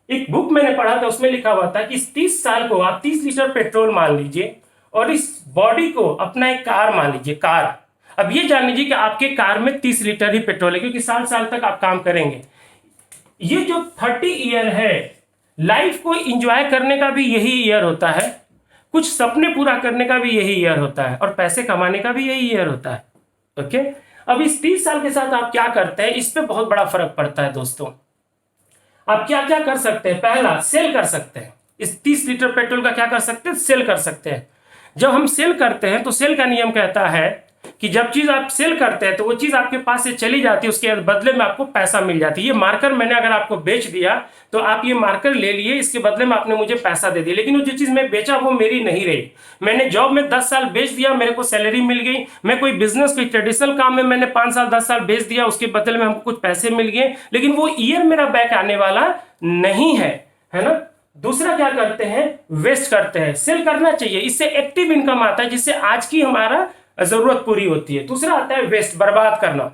एक बुक मैंने पढ़ा था, उसमें लिखा हुआ था कि इस 30 साल को आप 30 लीटर पेट्रोल मान लीजिए और इस बॉडी को अपना एक कार मान लीजिए, कार। अब ये जान लीजिए कि आपके कार में 30 लीटर ही पेट्रोल है, क्योंकि 60 साल तक आप काम करेंगे। ये जो 30 ईयर है, लाइफ को एंजॉय करने का भी यही ईयर होता है, कुछ सपने पूरा करने का भी यही ईयर होता है, और पैसे कमाने का भी यही ईयर होता है। ओके, अब इस 30 साल के साथ आप क्या करते हैं, इस पे बहुत बड़ा फर्क पड़ता है दोस्तों। आप क्या क्या कर सकते हैं, पहला सेल कर सकते हैं। इस 30 लीटर पेट्रोल का क्या कर सकते हैं, सेल कर सकते हैं। जब हम सेल करते हैं तो सेल का नियम कहता है कि जब चीज आप सेल करते हैं तो वो चीज आपके पास से चली जाती है, उसके बदले में आपको पैसा मिल जाती है। ये मार्कर मैंने अगर आपको बेच दिया तो आप ये मार्कर ले लिए, इसके बदले में आपने मुझे पैसा दे दिया, लेकिन वो जो चीज मैं बेचा वो मेरी नहीं रही। मैंने जॉब में 10 साल बेच दिया, मेरे को सैलरी मिल गई। मैं कोई बिजनेस, कोई ट्रेडिशनल काम में मैंने 5 साल 10 साल बेच दिया, उसके बदले में हमको कुछ पैसे मिल गए, लेकिन वो ईयर मेरा बैक आने वाला नहीं है, है ना। दूसरा क्या करते हैं, वेस्ट करते हैं। सेल करना चाहिए, इससे एक्टिव इनकम आता है, जिससे आज की हमारा जरूरत पूरी होती है। दूसरा आता है वेस्ट, बर्बाद करना।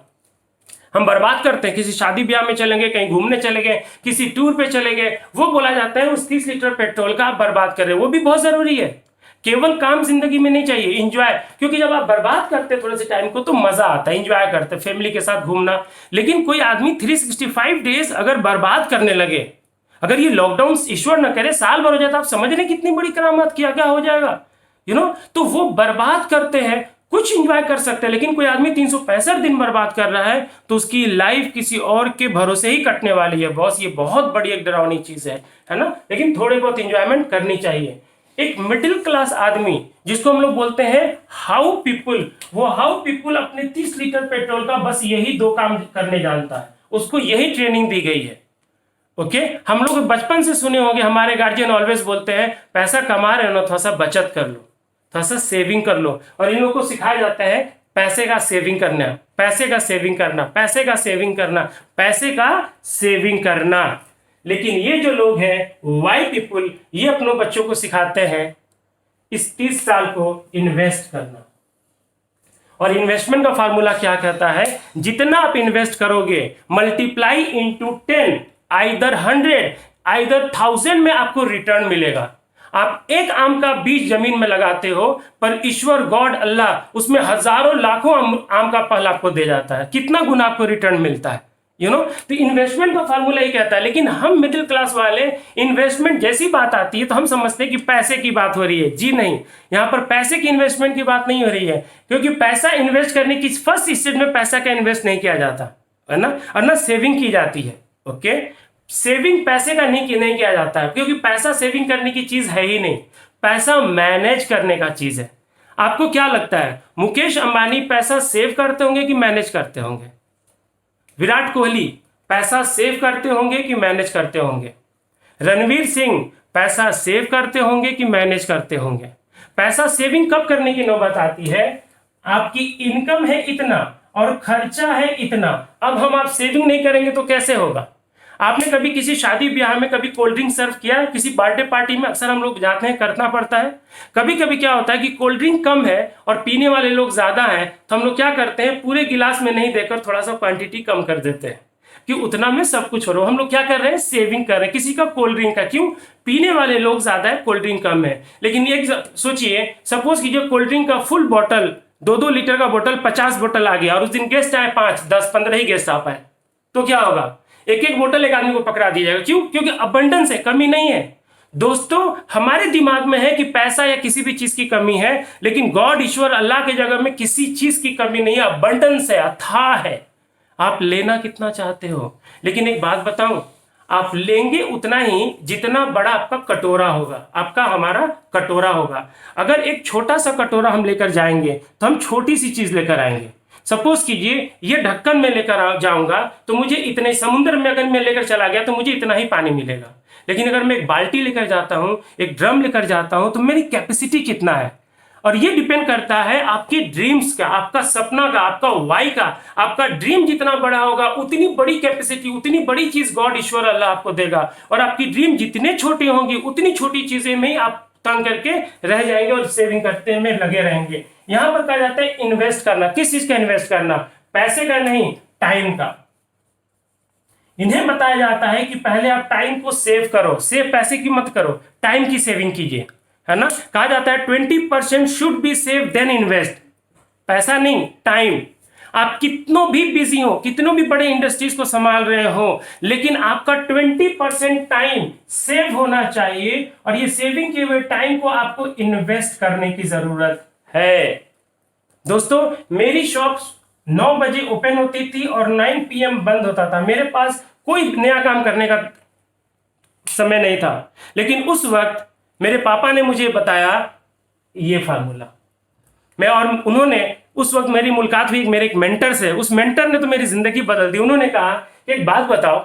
हम बर्बाद करते हैं, किसी शादी ब्याह में चले गए, कहीं घूमने चले गए, किसी टूर पे चले गए, वो बोला जाता है उस 30 लीटर पेट्रोल का आप बर्बाद कर रहे हो। वो भी बहुत जरूरी है, केवल काम जिंदगी में नहीं चाहिए, इंजॉय। क्योंकि जब आप बर्बाद करते हैं थोड़े से टाइम को तो मजा आता है, इंजॉय करते हैं फैमिली के साथ घूमना। लेकिन कोई आदमी 365 डेज अगर बर्बाद करने लगे, अगर ये लॉकडाउन ईश्वर न करे साल भर हो जाए, तो आप समझ रहे कितनी बड़ी करामात किया क्या हो जाएगा, तो वो बर्बाद करते हैं। कुछ इंजॉय कर सकते हैं, लेकिन कोई आदमी 365 दिन बर्बाद कर रहा है तो उसकी लाइफ किसी और के भरोसे ही कटने वाली है बॉस। ये बहुत बड़ी एक डरावनी चीज है ना। लेकिन थोड़े बहुत इंजॉयमेंट करनी चाहिए। एक मिडिल क्लास आदमी जिसको हम लोग बोलते हैं हाउ पीपुल, वो हाउ पीपुल अपने 30 लीटर पेट्रोल का बस यही 2 काम करने जानता है, उसको यही ट्रेनिंग दी गई है। ओके हम लोग बचपन से सुने होंगे, हमारे गार्जियन ऑलवेज बोलते हैं पैसा कमा रहे हो ना, थोड़ा सा बचत कर लो, थोड़ा सा सेविंग कर लो। और इन लोगों को सिखाया जाता है पैसे का सेविंग करना, पैसे का सेविंग करना, पैसे का सेविंग करना, पैसे का सेविंग करना। लेकिन ये जो लोग हैं वाई पीपुल, ये अपनों बच्चों को सिखाते हैं इस 30 साल को इन्वेस्ट करना। और इन्वेस्टमेंट का फार्मूला क्या कहता है, जितना आप इन्वेस्ट करोगे मल्टीप्लाई इंटू 10, आइदर 100 आइदर 1000 में आपको रिटर्न मिलेगा। आप एक आम का बीज जमीन में लगाते हो, पर ईश्वर गॉड अल्लाह उसमें हजारों लाखों आम का फल आपको दे जाता है। कितना गुना आपको रिटर्न मिलता है, तो इन्वेस्टमेंट का फार्मूला ही कहता है। लेकिन हम मिडिल क्लास वाले इन्वेस्टमेंट जैसी बात आती है तो हम समझते हैं कि पैसे की बात हो रही है। जी नहीं, यहां पर पैसे की इन्वेस्टमेंट की बात नहीं हो रही है, क्योंकि पैसा इन्वेस्ट करने की फर्स्ट स्टेज में पैसा का इन्वेस्ट नहीं किया जाता है ना, और ना सेविंग की जाती है। ओके, सेविंग पैसे का नहीं किया जाता है, क्योंकि पैसा सेविंग करने की चीज है ही नहीं, पैसा मैनेज करने का चीज है। आपको क्या लगता है, मुकेश अंबानी पैसा सेव करते होंगे कि मैनेज करते होंगे? विराट कोहली पैसा सेव करते होंगे कि मैनेज करते होंगे? रणवीर सिंह पैसा सेव करते होंगे कि मैनेज करते होंगे? पैसा सेविंग कब करने की नौबत आती है, आपकी इनकम है इतना और खर्चा है इतना, अब हम आप सेविंग नहीं करेंगे तो कैसे होगा? आपने कभी किसी शादी ब्याह में कभी कोल्ड ड्रिंक सर्व किया? किसी बर्थडे पार्टी में अक्सर हम लोग जाते हैं, करना पड़ता है। कभी कभी क्या होता है कि कोल्ड ड्रिंक कम है और पीने वाले लोग ज्यादा हैं, तो हम लोग क्या करते हैं, पूरे गिलास में नहीं देकर थोड़ा सा क्वांटिटी कम कर देते हैं कि उतना में सब कुछ हो रहा हो। हम लोग क्या कर रहे हैं, सेविंग कर रहे हैं। किसी का कोल्ड ड्रिंक का, क्यों? पीने वाले लोग ज्यादा है, कोल्ड ड्रिंक कम है। लेकिन ये सोचिए, सपोज कीजिए कोल्ड ड्रिंक का फुल बॉटल 2-2 लीटर का बोतल 50 बोतल आ गया और उस दिन गेस्ट आए 5, 10, 15 ही गेस्ट आ पाए, तो क्या होगा? एक एक बोतल एक आदमी को पकड़ा दिया जाएगा। क्यों? क्योंकि अबंडेंस है, कमी नहीं है। दोस्तों, हमारे दिमाग में है कि पैसा या किसी भी चीज की कमी है, लेकिन गॉड ईश्वर अल्लाह के जगह में किसी चीज की कमी नहीं है, अबंडेंस है, अथाह है। आप लेना कितना चाहते हो, लेकिन एक बात बताऊं, आप लेंगे उतना ही जितना बड़ा आपका कटोरा होगा, आपका हमारा कटोरा होगा। अगर एक छोटा सा कटोरा हम लेकर जाएंगे तो हम छोटी सी चीज लेकर आएंगे। सपोज कीजिए ये ढक्कन में लेकर जाऊंगा तो मुझे इतने, समुद्र में अगर मैं लेकर चला गया तो मुझे इतना ही पानी मिलेगा। लेकिन अगर मैं एक बाल्टी लेकर जाता हूं, एक ड्रम लेकर जाता हूं, तो मेरी कैपेसिटी कितना है। और ये डिपेंड करता है आपके ड्रीम्स का, आपका सपना का, आपका वाई का। आपका ड्रीम जितना बड़ा होगा उतनी बड़ी कैपेसिटी, उतनी बड़ी चीज गॉड ईश्वर अल्लाह आपको देगा। और आपकी ड्रीम जितने छोटी होंगी उतनी छोटी चीजें में ही आप तंग करके रह जाएंगे और सेविंग करते में लगे रहेंगे। यहां पर कहा जाता है इन्वेस्ट करना। किस चीज का इन्वेस्ट करना? पैसे का नहीं, टाइम का। इन्हें बताया जाता है कि पहले आप टाइम को सेव करो, सेव पैसे की मत करो, टाइम की सेविंग कीजिए, है ना। कहा जाता है 20% should be save then invest. पैसा नहीं, टाइम। आप कितनों भी बिजी हो, कितनों भी बड़े इंडस्ट्रीज को संभाल रहे हो, लेकिन आपका 20% टाइम सेव होना चाहिए। और ये सेविंग किए हुए टाइम को आपको इन्वेस्ट करने की जरूरत है। दोस्तों, मेरी शॉप 9 बजे ओपन होती थी और 9 PM बंद होता था। मेरे पास कोई नया काम करने का समय नहीं था, लेकिन उस वक्त मेरे पापा ने मुझे बताया ये फार्मूला। उन्होंने उस वक्त मेरी मुलाकात हुई मेरे एक मेंटर से। उस मेंटर ने तो मेरी जिंदगी बदल दी। उन्होंने कहा कि एक बात बताओ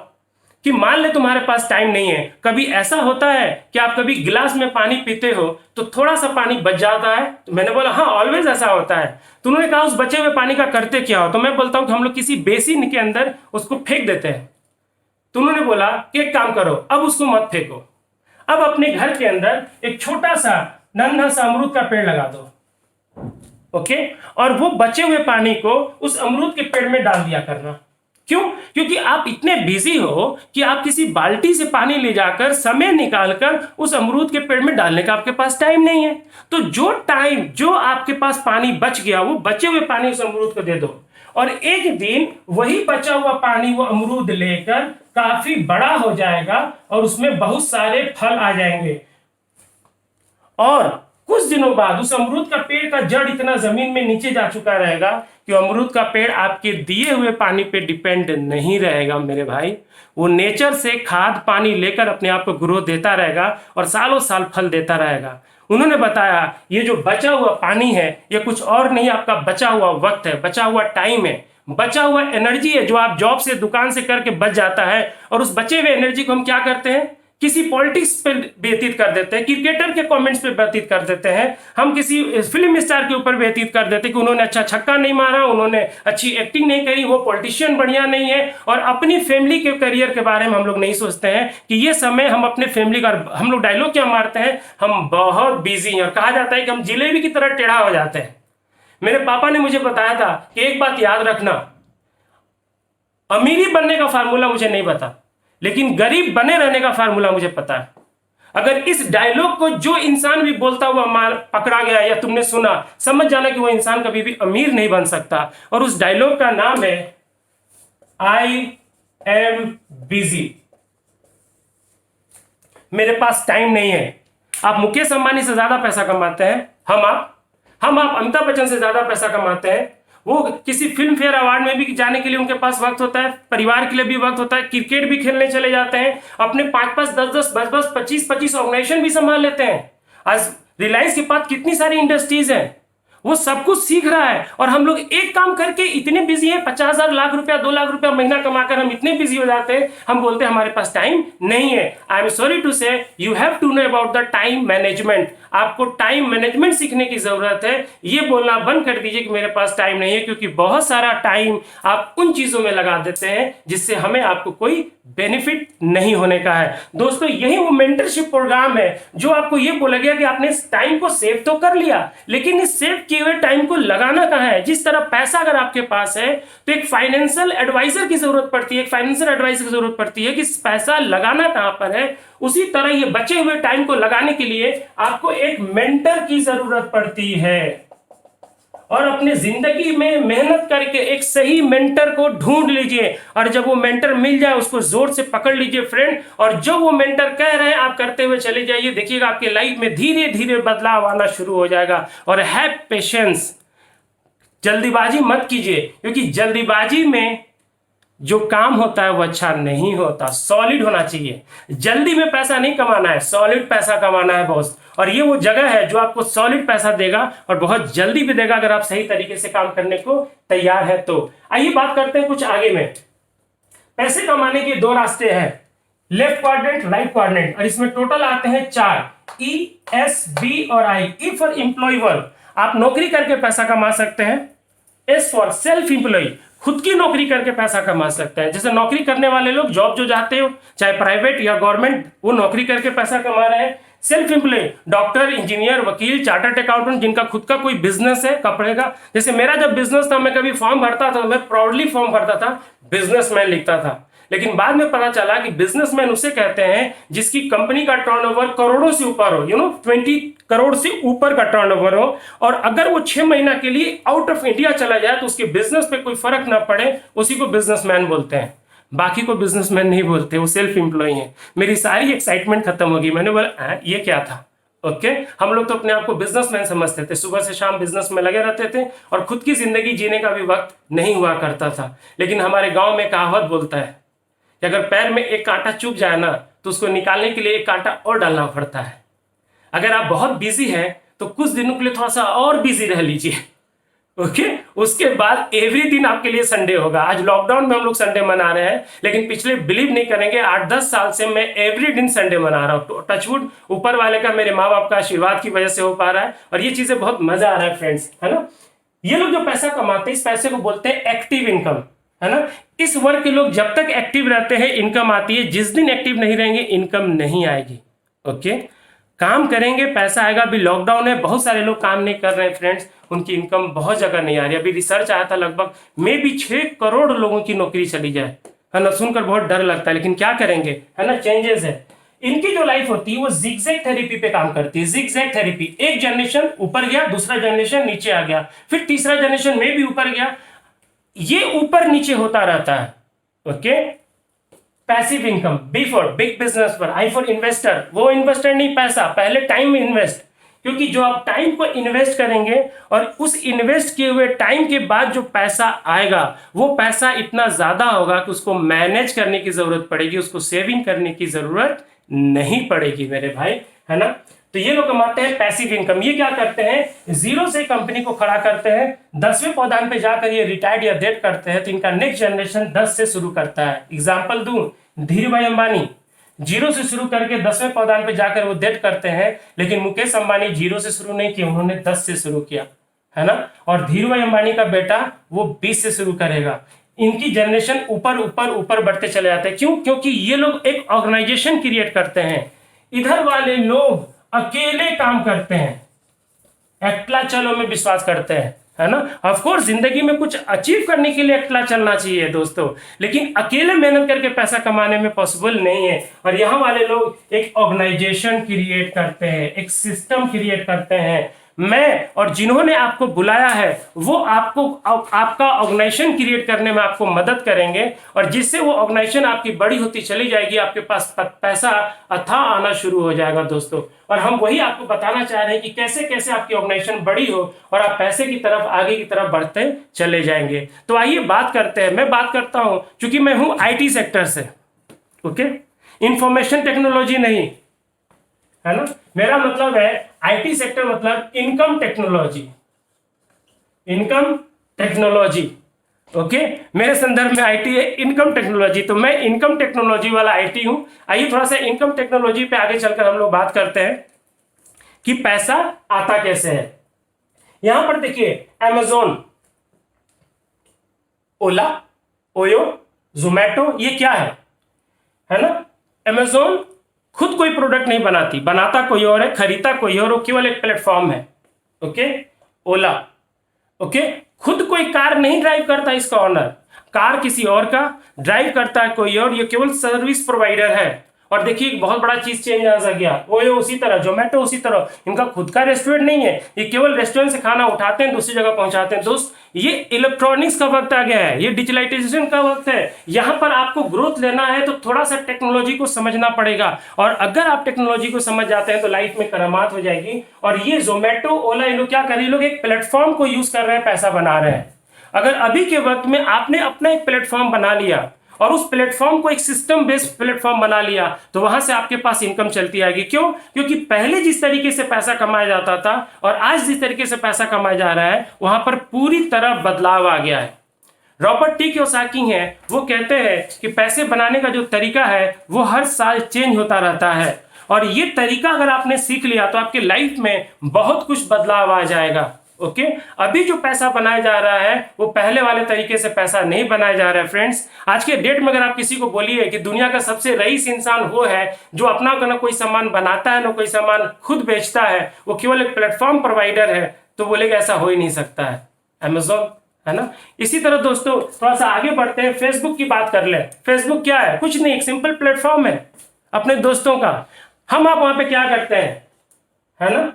कि मान ले तुम्हारे पास टाइम नहीं है, कभी ऐसा होता है कि आप कभी गिलास में पानी पीते हो तो थोड़ा सा पानी बच जाता है? तो मैंने बोला हाँ, ऑलवेज ऐसा होता है। तो उन्होंने कहा उस बचे हुए पानी का करते क्या हो? तो मैं बोलता हूँ कि हम लोग किसी बेसिन के अंदर उसको फेंक देते हैं। तो उन्होंने बोला कि एक काम करो, अब उसको मत फेंको, अब अपने घर के अंदर एक छोटा सा नन्हा सा अमरूद का पेड़ लगा दो, ओके, और वो बचे हुए पानी को उस अमरूद के पेड़ में डाल दिया करना। क्यों? क्योंकि आप इतने बिजी हो कि आप किसी बाल्टी से पानी ले जाकर समय निकालकर उस अमरूद के पेड़ में डालने का आपके पास टाइम नहीं है। तो जो आपके पास पानी बच गया, वो बचे हुए पानी उस अमरूद को दे दो, और एक दिन वही बचा हुआ पानी वो अमरूद लेकर काफी बड़ा हो जाएगा और उसमें बहुत सारे फल आ जाएंगे। और कुछ दिनों बाद उस अमरूद का पेड़ का जड़ इतना जमीन में नीचे जा चुका रहेगा कि अमरूद का पेड़ आपके दिए हुए पानी पे डिपेंड नहीं रहेगा मेरे भाई। वो नेचर से खाद पानी लेकर अपने आप को ग्रोथ देता रहेगा और सालों साल फल देता रहेगा। उन्होंने बताया ये जो बचा हुआ पानी है ये कुछ और नहीं, आपका बचा हुआ वक्त है, बचा हुआ टाइम है, बचा हुआ एनर्जी है जो आप जॉब से दुकान से करके बच जाता है। और उस बचे हुए एनर्जी को हम क्या करते हैं? किसी पॉलिटिक्स पे व्यतीत कर देते हैं, क्रिकेटर के कमेंट्स पे व्यतीत कर देते हैं, हम किसी फिल्म स्टार के ऊपर व्यतीत कर देते हैं कि उन्होंने अच्छा छक्का नहीं मारा, उन्होंने अच्छी एक्टिंग नहीं करी, वो पॉलिटिशियन बढ़िया नहीं है। और अपनी फैमिली के करियर के बारे में हम लोग नहीं सोचते हैं कि ये समय हम अपने फैमिली का, हम लोग डायलॉग क्या मारते हैं, हम बहुत बिजी हैं, और कहा जाता है कि हम जिलेबी की तरह टेढ़ा हो जाते हैं। मेरे पापा ने मुझे बताया था कि एक बात याद रखना, अमीरी बनने का फार्मूला मुझे नहीं पता, लेकिन गरीब बने रहने का फार्मूला मुझे पता है। अगर इस डायलॉग को जो इंसान भी बोलता हुआ मार पकड़ा गया या तुमने सुना, समझ जाना कि वो इंसान कभी भी अमीर नहीं बन सकता। और उस डायलॉग का नाम है आई एम बिजी। मेरे पास टाइम नहीं है। आप मुकेश अंबानी से ज्यादा पैसा कमाते हैं, हम आप अमिताभ बच्चन से ज्यादा पैसा कमाते हैं। वो किसी फिल्म फेयर अवार्ड में भी जाने के लिए उनके पास वक्त होता है, परिवार के लिए भी वक्त होता है, क्रिकेट भी खेलने चले जाते हैं, अपने 5-5, 10-10, 10-10, 25-25 ऑर्गेनाइजेशन भी संभाल लेते हैं। आज रिलायंस के पास कितनी सारी इंडस्ट्रीज हैं, वो सब कुछ सीख रहा है। और हम लोग एक काम करके इतने बिजी हैं, 50,000 लाख रुपया 2 लाख रुपया महीना कमाकर हम इतने बिजी हो जाते हैं, हम बोलते हैं हमारे पास टाइम नहीं है। I am sorry to say, you have to know about the time management. आपको टाइम मैनेजमेंट सीखने की जरूरत है। ये बोलना बंद कर दीजिए कि मेरे पास टाइम नहीं है, क्योंकि बहुत सारा टाइम आप उन चीजों में लगा देते हैं जिससे हमें आपको कोई बेनिफिट नहीं होने का है। दोस्तों, यही वो मेंटरशिप प्रोग्राम है जो आपको ये बोला गया कि आपने इस टाइम को सेव तो कर लिया, लेकिन इस सेव किए हुए टाइम को लगाना कहाँ है। जिस तरह पैसा अगर आपके पास है तो एक फाइनेंशियल एडवाइजर की जरूरत पड़ती है, एक फाइनेंशियल एडवाइजर की जरूरत पड़ती है कि पैसा लगाना कहां पर है। उसी तरह ये बचे हुए टाइम को लगाने के लिए आपको एक मेंटर की जरूरत पड़ती है। और अपने जिंदगी में मेहनत करके एक सही मेंटर को ढूंढ लीजिए, और जब वो मेंटर मिल जाए उसको जोर से पकड़ लीजिए फ्रेंड, और जो वो मेंटर कह रहे हैं आप करते हुए चले जाइए। देखिएगा आपके लाइफ में धीरे धीरे बदलाव आना शुरू हो जाएगा। और हैव पेशेंस, जल्दीबाजी मत कीजिए, क्योंकि जल्दीबाजी में जो काम होता है वो अच्छा नहीं होता। सॉलिड होना चाहिए। जल्दी में पैसा नहीं कमाना है, सॉलिड पैसा कमाना है बॉस। और ये वो जगह है जो आपको सॉलिड पैसा देगा और बहुत जल्दी भी देगा, अगर आप सही तरीके से काम करने को तैयार है तो। आइए बात करते हैं कुछ आगे में। पैसे कमाने के 2 रास्ते हैं, लेफ्ट क्वाड्रेंट, राइट क्वाड्रेंट, और इसमें टोटल आते हैं 4, E, S, B और I। E for employ work, आप नौकरी करके पैसा कमा सकते हैं। S फॉर सेल्फ एम्प्लॉय, खुद की नौकरी करके पैसा कमा सकते हैं। जैसे नौकरी करने वाले लोग जॉब जो जाते हो, चाहे प्राइवेट या गवर्नमेंट, वो नौकरी करके पैसा कमा रहे हैं। सेल्फ एम्प्लॉय, डॉक्टर, इंजीनियर, वकील, चार्टर्ड अकाउंटेंट, जिनका खुद का कोई बिजनेस है कपड़े का। जैसे मेरा जब बिजनेस था, मैं कभी फॉर्म भरता था, मैं प्राउडली फॉर्म भरता था, बिजनेसमैन लिखता था। लेकिन बाद में पता चला कि बिजनेसमैन उसे कहते हैं जिसकी कंपनी का टर्नओवर करोड़ों से ऊपर हो, 20 करोड़ से ऊपर का टर्नओवर हो, और अगर वो 6 महीना के लिए आउट ऑफ इंडिया चला जाए तो उसके बिजनेस पे कोई फर्क ना पड़े, उसी को बिजनेसमैन बोलते हैं। बाकी को बिजनेसमैन नहीं बोलते, वो सेल्फ एम्प्लॉय है। मेरी सारी एक्साइटमेंट खत्म होगी। मैंने बोला ये क्या था, ओके हम लोग तो अपने आप को बिजनेसमैन समझते थे, सुबह से शाम बिजनेस में लगे रहते थे और खुद की जिंदगी जीने का भी वक्त नहीं हुआ करता था। लेकिन हमारे गांव में कहावत बोलता है कि अगर पैर में एक कांटा चुभ जाए ना तो उसको निकालने के लिए एक कांटा और डालना पड़ता है। अगर आप बहुत बिजी हैं तो कुछ दिनों के लिए थोड़ा सा और बिजी रह लीजिए, ओके उसके बाद एवरी दिन आपके लिए संडे होगा। आज लॉकडाउन में हम लोग संडे मना रहे हैं, लेकिन पिछले बिलीव नहीं करेंगे 8-10 साल से मैं एवरी दिन संडे मना रहा हूँ। टचवुड ऊपर वाले का, मेरे माँ बाप का आशीर्वाद की वजह से हो पा रहा है और ये चीजें बहुत मजा आ रहा है फ्रेंड्स, है ना। ये लोग जो पैसा कमाते हैं इस पैसे को बोलते हैं एक्टिव इनकम, है ना। इस वर्ग के लोग जब तक एक्टिव रहते हैं इनकम आती है, जिस दिन एक्टिव नहीं रहेंगे इनकम नहीं आएगी। ओके काम करेंगे पैसा आएगा। अभी लॉकडाउन है, बहुत सारे लोग काम नहीं कर रहे हैं फ्रेंड्स, उनकी इनकम बहुत जगह नहीं आ रही। अभी रिसर्च आया था लगभग में भी 6 करोड़ लोगों की नौकरी चली जाए, है ना। सुनकर बहुत डर लगता है, लेकिन क्या करेंगे, है ना। चेंजेस है। इनकी जो लाइफ होती है वो जिगजैग थेरेपी पे काम करती है। जिगजैग थेरेपी, एक जनरेशन ऊपर गया, दूसरा जनरेशन नीचे आ गया, फिर तीसरा जनरेशन में भी ऊपर गया, ये ऊपर नीचे होता रहता है। Okay passive income, B for big business पर, आई फॉर इन्वेस्टर। वो इन्वेस्टर नहीं, पैसा पहले टाइम में इन्वेस्ट, क्योंकि जो आप टाइम को इन्वेस्ट करेंगे और उस इन्वेस्ट किए हुए टाइम के बाद जो पैसा आएगा वो पैसा इतना ज्यादा होगा कि उसको मैनेज करने की जरूरत पड़ेगी, उसको सेविंग करने की जरूरत नहीं पड़ेगी मेरे भाई, है ना। तो ये लोग कमाते हैं पैसिव इनकम। ये क्या करते हैं, जीरो से कंपनी को खड़ा करते हैं, 10वें पौधान पे जाकर ये रिटायर्ड या डेट करते हैं, तो इनका नेक्स्ट जनरेशन 10 से शुरू करता है। एग्जांपल दूं, धीरू भाई अंबानी जीरो से शुरू करके 10वें पौधान पे जाकर वो डेट करते हैं, लेकिन मुकेश अंबानी जीरो से शुरू नहीं किया, उन्होंने 10 से शुरू किया, है ना। और धीरू भाई अंबानी का बेटा वो 20 से शुरू करेगा। इनकी जनरेशन ऊपर ऊपर ऊपर बढ़ते चले जाते हैं। क्यों? क्योंकि ये लोग एक ऑर्गेनाइजेशन क्रिएट करते हैं। इधर वाले लोग अकेले काम करते हैं, अकेला चलो में विश्वास करते हैं, है ना। ऑफ कोर्स जिंदगी में कुछ अचीव करने के लिए अकेला चलना चाहिए दोस्तों, लेकिन अकेले मेहनत करके पैसा कमाने में पॉसिबल नहीं है। और यहाँ वाले लोग एक ऑर्गेनाइजेशन क्रिएट करते हैं, एक सिस्टम क्रिएट करते हैं। मैं और जिन्होंने आपको बुलाया है वो आपको आपका ऑर्गेनाइजेशन क्रिएट करने में आपको मदद करेंगे, और जिससे वो ऑर्गेनाइजेशन आपकी बड़ी होती चली जाएगी, आपके पास पैसा अथाह आना शुरू हो जाएगा दोस्तों। और हम वही आपको बताना चाह रहे हैं कि कैसे कैसे आपकी ऑर्गेनाइजेशन बड़ी हो और आप पैसे की तरफ, आगे की तरफ बढ़ते चले जाएंगे। तो आइए बात करते हैं। मैं बात करता हूं क्योंकि मैं हूं आईटी सेक्टर से, ओके, इंफॉर्मेशन टेक्नोलॉजी नहीं, है ना। मेरा मतलब है आईटी सेक्टर मतलब income technology, income technology, okay. मेरे संदर्भ में आईटी है इनकम टेक्नोलॉजी, तो मैं इनकम टेक्नोलॉजी वाला आईटी हूं। आइए थोड़ा सा इनकम टेक्नोलॉजी पे आगे चलकर हम लोग बात करते हैं कि पैसा आता कैसे है। यहां पर देखिए, अमेजोन, ओला, ओयो, जोमैटो, ये क्या है ना। अमेजोन खुद कोई प्रोडक्ट नहीं बनाती, बनाता कोई और है, खरीदता कोई और, वो केवल एक प्लेटफॉर्म है, ओके। ओला, ओके, खुद कोई कार नहीं ड्राइव करता इसका ऑनर, कार किसी और का ड्राइव करता है कोई और, ये केवल सर्विस प्रोवाइडर है। और देखिए एक बहुत बड़ा चीज चेंज आ गया, ओयो उसी तरह, जोमेटो उसी तरह, इनका खुद का रेस्टोरेंट नहीं है, ये केवल रेस्टोरेंट से खाना उठाते हैं दूसरी जगह पहुंचाते हैं। दोस्त ये इलेक्ट्रॉनिक्स का वक्त आ गया है, ये डिजिटलाइजेशन का वक्त है। यहाँ पर आपको ग्रोथ लेना है तो थोड़ा सा टेक्नोलॉजी को समझना पड़ेगा, और अगर आप टेक्नोलॉजी को समझ जाते हैं तो लाइफ में करामात हो जाएगी। और ये जोमेटो, ओला, ये लोग क्या कर रहे हैं, लोग एक प्लेटफॉर्म को यूज कर रहे हैं, पैसा बना रहे हैं। अगर अभी के वक्त में आपने अपना एक प्लेटफॉर्म बना लिया और उस प्लेटफॉर्म को एक सिस्टम बेस्ड प्लेटफॉर्म बना लिया, तो वहां से आपके पास इनकम चलती आएगी। क्यों? क्योंकि पहले जिस तरीके से पैसा कमाया जाता था और आज जिस तरीके से पैसा कमाया जा रहा है, वहां पर पूरी तरह बदलाव आ गया है। रॉबर्ट टी कियोसाकी हैं, वो कहते हैं कि पैसे बनाने का जो तरीका है वो हर साल चेंज होता रहता है, और ये तरीका अगर आपने सीख लिया तो आपके लाइफ में बहुत कुछ बदलाव आ जाएगा, ओके। अभी जो पैसा बनाया जा रहा है वो पहले वाले तरीके से पैसा नहीं बनाया जा रहा है फ्रेंड्स। आज के डेट में अगर आप किसी को बोलिए कि दुनिया का सबसे रईस इंसान वो है जो अपना ना कोई सामान बनाता है ना कोई सामान खुद बेचता है, वो केवल एक प्लेटफॉर्म प्रोवाइडर है, तो बोलेगा ऐसा हो ही नहीं सकता है, अमेजोन, है ना। इसी तरह दोस्तों थोड़ा सा आगे बढ़ते हैं, फेसबुक की बात कर ले। फेसबुक क्या है? कुछ नहीं, एक सिंपल प्लेटफॉर्म है अपने दोस्तों का। हम आप वहां पे क्या करते हैं, है ना।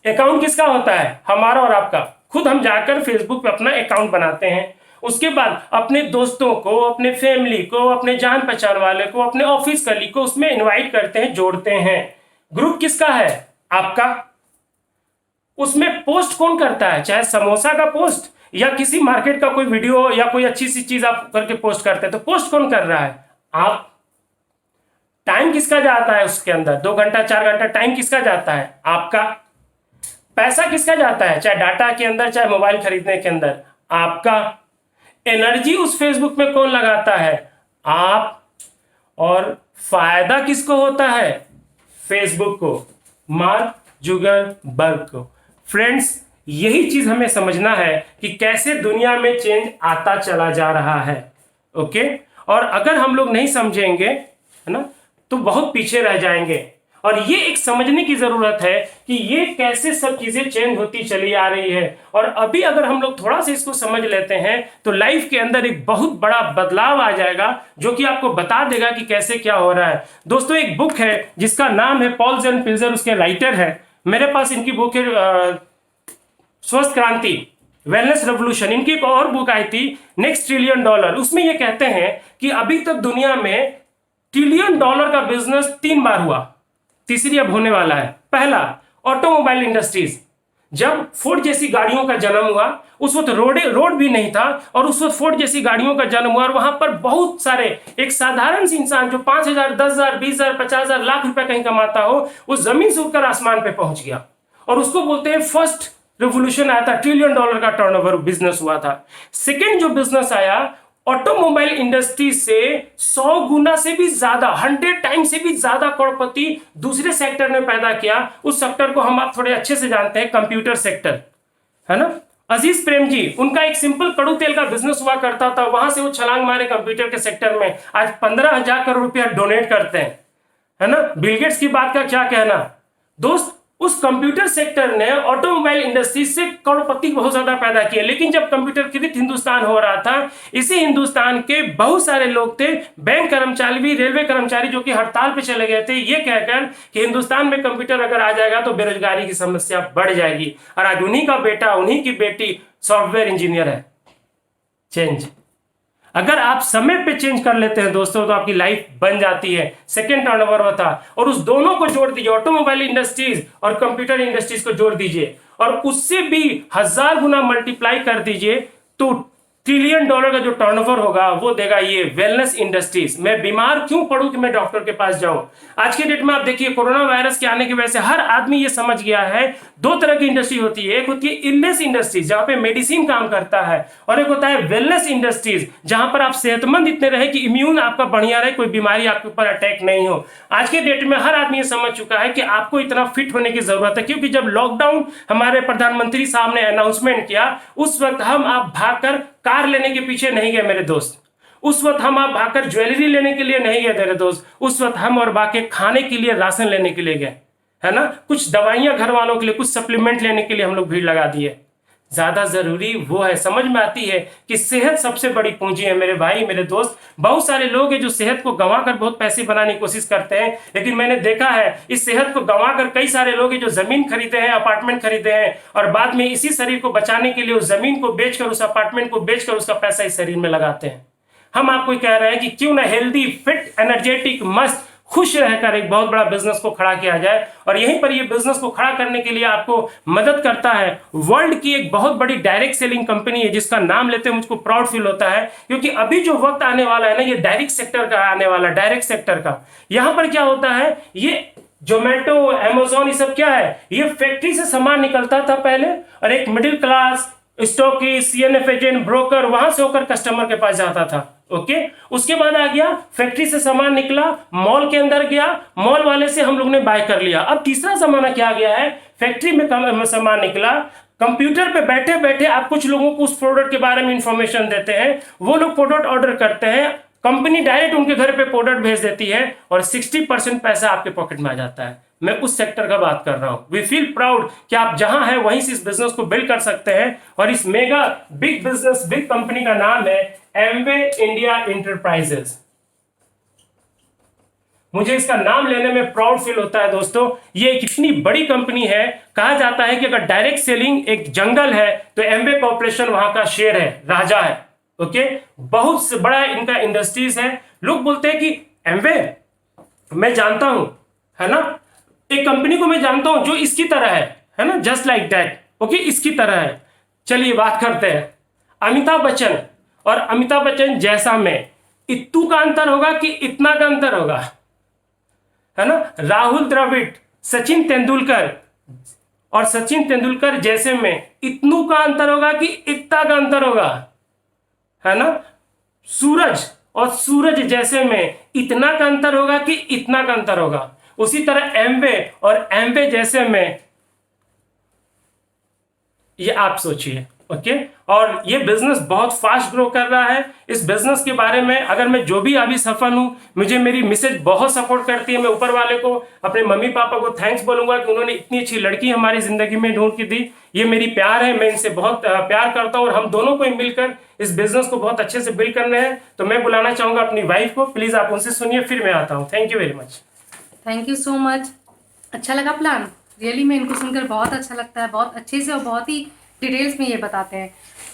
अकाउंट किसका होता है? हमारा और आपका। खुद हम जाकर फेसबुक पे अपना अकाउंट बनाते हैं, उसके बाद अपने दोस्तों को, अपने फैमिली को, अपने जान पहचान वाले को, अपने ऑफिस कलीग को उसमें इनवाइट करते हैं, जोड़ते हैं। ग्रुप किसका है? आपका। उसमें पोस्ट कौन करता है, चाहे समोसा का पोस्ट या किसी मार्केट का कोई वीडियो या कोई अच्छी सी चीज आप करके पोस्ट करते हैं, तो पोस्ट कौन कर रहा है, आप। टाइम किसका जाता है उसके अंदर, 2 घंटा 4 घंटा टाइम किसका जाता है, आपका। पैसा किसका जाता है, चाहे डाटा के अंदर चाहे मोबाइल खरीदने के अंदर, आपका। एनर्जी उस फेसबुक में कौन लगाता है, आप। और फायदा किसको होता है, फेसबुक को, मार्क जुकरबर्ग को। फ्रेंड्स, यही चीज हमें समझना है कि कैसे दुनिया में चेंज आता चला जा रहा है। ओके, और अगर हम लोग नहीं समझेंगे, है ना, तो बहुत पीछे रह जाएंगे। और ये एक समझने की जरूरत है कि ये कैसे सब चीजें चेंज होती चली आ रही है। और अभी अगर हम लोग थोड़ा सा इसको समझ लेते हैं तो लाइफ के अंदर एक बहुत बड़ा बदलाव आ जाएगा, जो कि आपको बता देगा कि कैसे क्या हो रहा है। दोस्तों, एक बुक है जिसका नाम है पॉल्स एंड पिल्जर, उसके राइटर है, मेरे पास इनकी बुक है स्वस्थ क्रांति, वेलनेस रेवोल्यूशन। इनकी एक और बुक आई थी नेक्स्ट $1 ट्रिलियन। उसमें ये कहते हैं कि अभी तक दुनिया में $1 ट्रिलियन का बिजनेस 3 बार हुआ, तीसरी अब होने वाला है। पहला, ऑटोमोबाइल इंडस्ट्रीज। जब फोर्ड जैसी गाड़ियों का जन्म हुआ, उस वक्त रोड भी नहीं था, और उस वक्त फोर्ड जैसी गाड़ियों का जन्म हुआ, और वहां पर बहुत सारे, एक साधारण सी इंसान जो 5,000, 10,000, 20,000, 50,000, लाख रुपए कहीं कमाता हो, वो जमीन से उठकर आसमान पे पहुंच गया। और उसको बोलते हैं फर्स्ट रेवोल्यूशन आया था, $1 ट्रिलियन का टर्नओवर बिजनेस हुआ था। सेकेंड जो बिजनेस आया, ऑटोमोबाइल इंडस्ट्री से 100 गुना से भी ज्यादा, 100 टाइम से भी ज्यादा करोड़पति दूसरे सेक्टर ने पैदा किया। उस सेक्टर को हम आप थोड़े अच्छे से जानते हैं, कंप्यूटर सेक्टर, है ना। अजीज प्रेम जी, उनका एक सिंपल कड़ू तेल का बिजनेस हुआ करता था, वहां से वो छलांग मारे कंप्यूटर के सेक्टर में, आज 15,000 करोड़ रुपया डोनेट करते हैं, है ना। बिल गेट्स की बात का क्या कहना दोस्त। उस कंप्यूटर सेक्टर ने ऑटोमोबाइल इंडस्ट्री से करोड़पति बहुत ज्यादा पैदा किए। लेकिन जब कंप्यूटरीकृत हिंदुस्तान हो रहा था, इसी हिंदुस्तान के बहुत सारे लोग थे, बैंक कर्मचारी भी, रेलवे कर्मचारी, जो कि हड़ताल पे चले गए थे, ये कहकर कि हिंदुस्तान में कंप्यूटर अगर आ जाएगा तो बेरोजगारी की समस्या बढ़ जाएगी। और आज उन्हीं का बेटा, उन्हीं की बेटी सॉफ्टवेयर इंजीनियर है। चेंज, अगर आप समय पे चेंज कर लेते हैं दोस्तों, तो आपकी लाइफ बन जाती है। सेकंड टर्नओवर होता, और उस दोनों को जोड़ दीजिए, ऑटोमोबाइल इंडस्ट्रीज और कंप्यूटर इंडस्ट्रीज को जोड़ दीजिए, और उससे भी 1000 गुना मल्टीप्लाई कर दीजिए, तो $1 ट्रिलियन का जो टर्नओवर होगा वो देगा ये वेलनेस इंडस्ट्रीज। मैं बीमार क्यों पड़ूं कि मैं डॉक्टर के पास जाऊं। आज के डेट में आप देखिए, कोरोना वायरस के आने की वजह से हर आदमी ये समझ गया है, 2 तरह की इंडस्ट्री होती है। एक होती है इलनेस इंडस्ट्रीज, जहां पे मेडिसिन काम करता है, और एक होता है वेलनेस इंडस्ट्रीज, जहां पर आप सेहतमंद इतने रहे कि इम्यून आपका बढ़िया रहे, कोई बीमारी आपके ऊपर अटैक नहीं हो। आज के डेट में हर आदमी ये समझ चुका है कि आपको इतना फिट होने की जरूरत है, क्योंकि जब लॉकडाउन हमारे प्रधानमंत्री साहब ने अनाउंसमेंट किया, उस वक्त हम आप भागकर कार लेने के पीछे नहीं गए मेरे दोस्त। उस वक्त हम आप भागकर ज्वेलरी लेने के लिए नहीं गए मेरे दोस्त। उस वक्त हम और बाकी खाने के लिए, राशन लेने के लिए गए, है ना। कुछ दवाइयां घर वालों के लिए, कुछ सप्लीमेंट लेने के लिए हम लोग भीड़ लगा दिए। ज्यादा जरूरी वो है, समझ में आती है कि सेहत सबसे बड़ी पूंजी है मेरे भाई, मेरे दोस्त। बहुत सारे लोग हैं जो सेहत को गंवाकर बहुत पैसे बनाने की कोशिश करते हैं, लेकिन मैंने देखा है इस सेहत को गंवाकर कई सारे लोग हैं जो जमीन खरीदे हैं, अपार्टमेंट खरीदे हैं, और बाद में इसी शरीर को बचाने के लिए उस जमीन को बेचकर, उस अपार्टमेंट को बेचकर उसका पैसा इस शरीर में लगाते हैं। हम आपको कह रहे हैं कि क्यों ना हेल्दी, फिट, एनर्जेटिक, मस्त, खुश रहकर एक बहुत बड़ा बिजनेस को खड़ा किया जाए। और यहीं पर ये बिजनेस को खड़ा करने के लिए आपको मदद करता है वर्ल्ड की एक बहुत बड़ी डायरेक्ट सेलिंग कंपनी है, जिसका नाम लेते हैं मुझको प्राउड फील होता है, क्योंकि अभी जो वक्त आने वाला है ना, ये डायरेक्ट सेक्टर का आने वाला, डायरेक्ट सेक्टर का। यहां पर क्या होता है, ये जोमेटो, अमेजोन, ये सब क्या है, ये फैक्ट्री से सामान निकलता था पहले, और एक middle class stockist, CNF agent, broker, वहां से होकर कस्टमर के पास जाता था। ओके, उसके बाद आ गया फैक्ट्री से सामान निकला, मॉल के अंदर गया, मॉल वाले से हम लोग ने बाय कर लिया। अब तीसरा जमाना क्या आ गया है, फैक्ट्री में सामान निकला, कंप्यूटर पे बैठे बैठे आप कुछ लोगों को उस प्रोडक्ट के बारे में इंफॉर्मेशन देते हैं, वो लोग प्रोडक्ट ऑर्डर करते हैं, कंपनी डायरेक्ट उनके घर पे प्रोडक्ट भेज देती है, और 60% पैसा आपके पॉकेट में आ जाता है। मैं उस सेक्टर का बात कर रहा हूं। वी फील प्राउड कि आप जहां हैं वहीं से इस बिजनेस को बिल्ड कर सकते हैं, और इस mega big business, big company का नाम है एमवे इंडिया एंटरप्राइजेस। मुझे इसका नाम लेने में प्राउड फील होता है दोस्तों। ये एक इतनी बड़ी कंपनी है, कहा जाता है कि अगर डायरेक्ट सेलिंग एक जंगल है तो एमवे कॉर्पोरेशन वहां का शेर है, राजा है। ओके, बहुत बड़ा इनका इंडस्ट्रीज है। लोग बोलते हैं कि एमवे मैं जानता हूं, है ना, एक कंपनी को मैं जानता हूं जो इसकी तरह है ना, जस्ट लाइक दैट, ओके, इसकी तरह है। चलिए बात करते हैं अमिताभ बच्चन और अमिताभ बच्चन जैसा में इत्तू का अंतर होगा कि इतना का अंतर होगा, है ना। राहुल द्रविड़, सचिन तेंदुलकर और सचिन तेंदुलकर जैसे में इतनू का अंतर होगा कि इतना का अंतर होगा, है ना। सूरज और सूरज जैसे में इतना का अंतर होगा कि इतना का अंतर होगा। उसी तरह एमवे और एमवे जैसे में, ये आप सोचिए, ओके। और ये बिजनेस बहुत फास्ट ग्रो कर रहा है। इस बिजनेस के बारे में अगर मैं जो भी अभी सफल हूं, मुझे मेरी मिसेज बहुत सपोर्ट करती है। मैं ऊपर वाले को, अपने मम्मी पापा को थैंक्स बोलूंगा कि उन्होंने इतनी अच्छी लड़की हमारी जिंदगी में ढूंढ के दी। ये मेरी प्यार है, मैं इनसे बहुत प्यार करता हूं और हम दोनों को मिलकर इस बिजनेस को बहुत अच्छे से बिल्ड करने हैं। तो मैं बुलाना चाहूंगा अपनी वाइफ को, प्लीज आप उनसे सुनिए, फिर मैं आता हूँ। Thank you very much. Thank you so much. अच्छा लगा प्लान, रियली में इनको सुनकर बहुत अच्छा लगता है, बहुत अच्छे से और बहुत ही डिटेल्स में ये बताते हैं।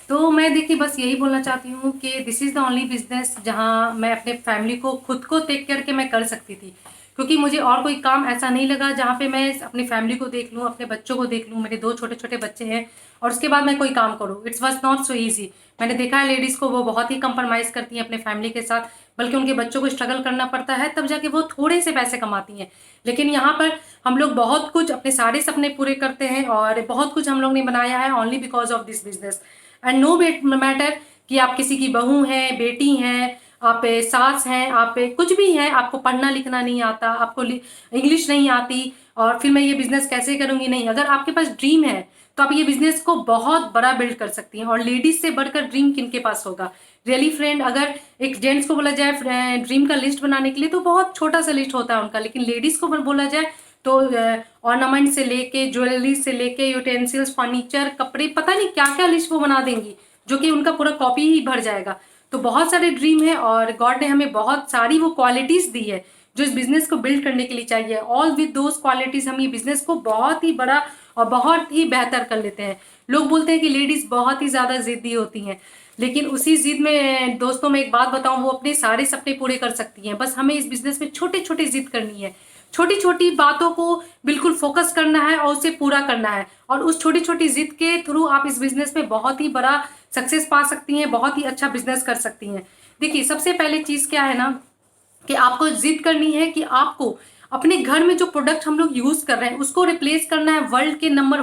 तो मैं देखिए बस यही बोलना चाहती हूँ कि this is the only business जहाँ मैं अपने फैमिली को खुद को टेक केयर के मैं कर सकती थी, क्योंकि मुझे और कोई काम ऐसा नहीं लगा जहाँ पे मैं अपनी फैमिली को देख लूँ, अपने बच्चों को देख लूँ। मेरे 2 छोटे छोटे बच्चे हैं और उसके बाद मैं कोई काम करूँ, it's was not so easy. मैंने देखा है लेडीज़ को, वो बहुत ही कंप्रोमाइज़ करती हैं अपने फैमिली के साथ, बल्कि उनके बच्चों को स्ट्रगल करना पड़ता है, तब जाके वो थोड़े से पैसे कमाती हैं। लेकिन यहाँ पर हम लोग बहुत कुछ अपने सारे सपने पूरे करते हैं और बहुत कुछ हम लोग ने बनाया है only because of this business. And no matter कि आप किसी की बहू हैं, बेटी हैं, आप सास हैं, आप कुछ भी हैं, आपको पढ़ना लिखना नहीं आता, आपको इंग्लिश नहीं आती और फिर मैं ये बिजनेस कैसे करूँगी, नहीं। अगर आपके पास ड्रीम है तो आप ये बिजनेस को बहुत बड़ा बिल्ड कर सकती हैं। और लेडीज से बढ़कर ड्रीम किनके पास होगा रियली फ्रेंड। अगर एक जेंट्स को बोला जाए ड्रीम का लिस्ट बनाने के लिए तो बहुत छोटा सा लिस्ट होता है उनका, लेकिन लेडीज को बोला जाए तो ऑर्नामेंट से लेके, ज्वेलरी से लेके, यूटेंसिल्स, फर्नीचर, कपड़े, पता नहीं क्या क्या लिस्ट वो बना देंगी, जो कि उनका पूरा कॉपी ही भर जाएगा। तो बहुत सारे ड्रीम है और गॉड ने हमें बहुत सारी वो क्वालिटीज दी है जो इस बिजनेस को बिल्ड करने के लिए चाहिए। ऑल विद दोज क्वालिटीज हम ये बिजनेस को बहुत ही बड़ा और बहुत ही बेहतर कर लेते हैं। लोग बोलते हैं कि लेडीज बहुत ही ज्यादा जिद्दी होती हैं, लेकिन उसी जिद में दोस्तों मैं एक बात बताऊं, वो अपने सारे सपने पूरे कर सकती हैं। बस हमें इस बिजनेस में छोटे छोटे जिद करनी है, छोटी छोटी बातों को बिल्कुल फोकस करना है और उसे पूरा करना है, और उस छोटी छोटी जिद के थ्रू आप इस बिजनेस में बहुत ही बड़ा सक्सेस पा सकती हैं, बहुत ही अच्छा बिजनेस कर सकती हैं। देखिए सबसे पहले चीज क्या है ना, कि आपको जिद करनी है कि आपको अपने घर में जो प्रोडक्ट हम लोग यूज कर रहे हैं उसको रिप्लेस करना है वर्ल्ड के नंबर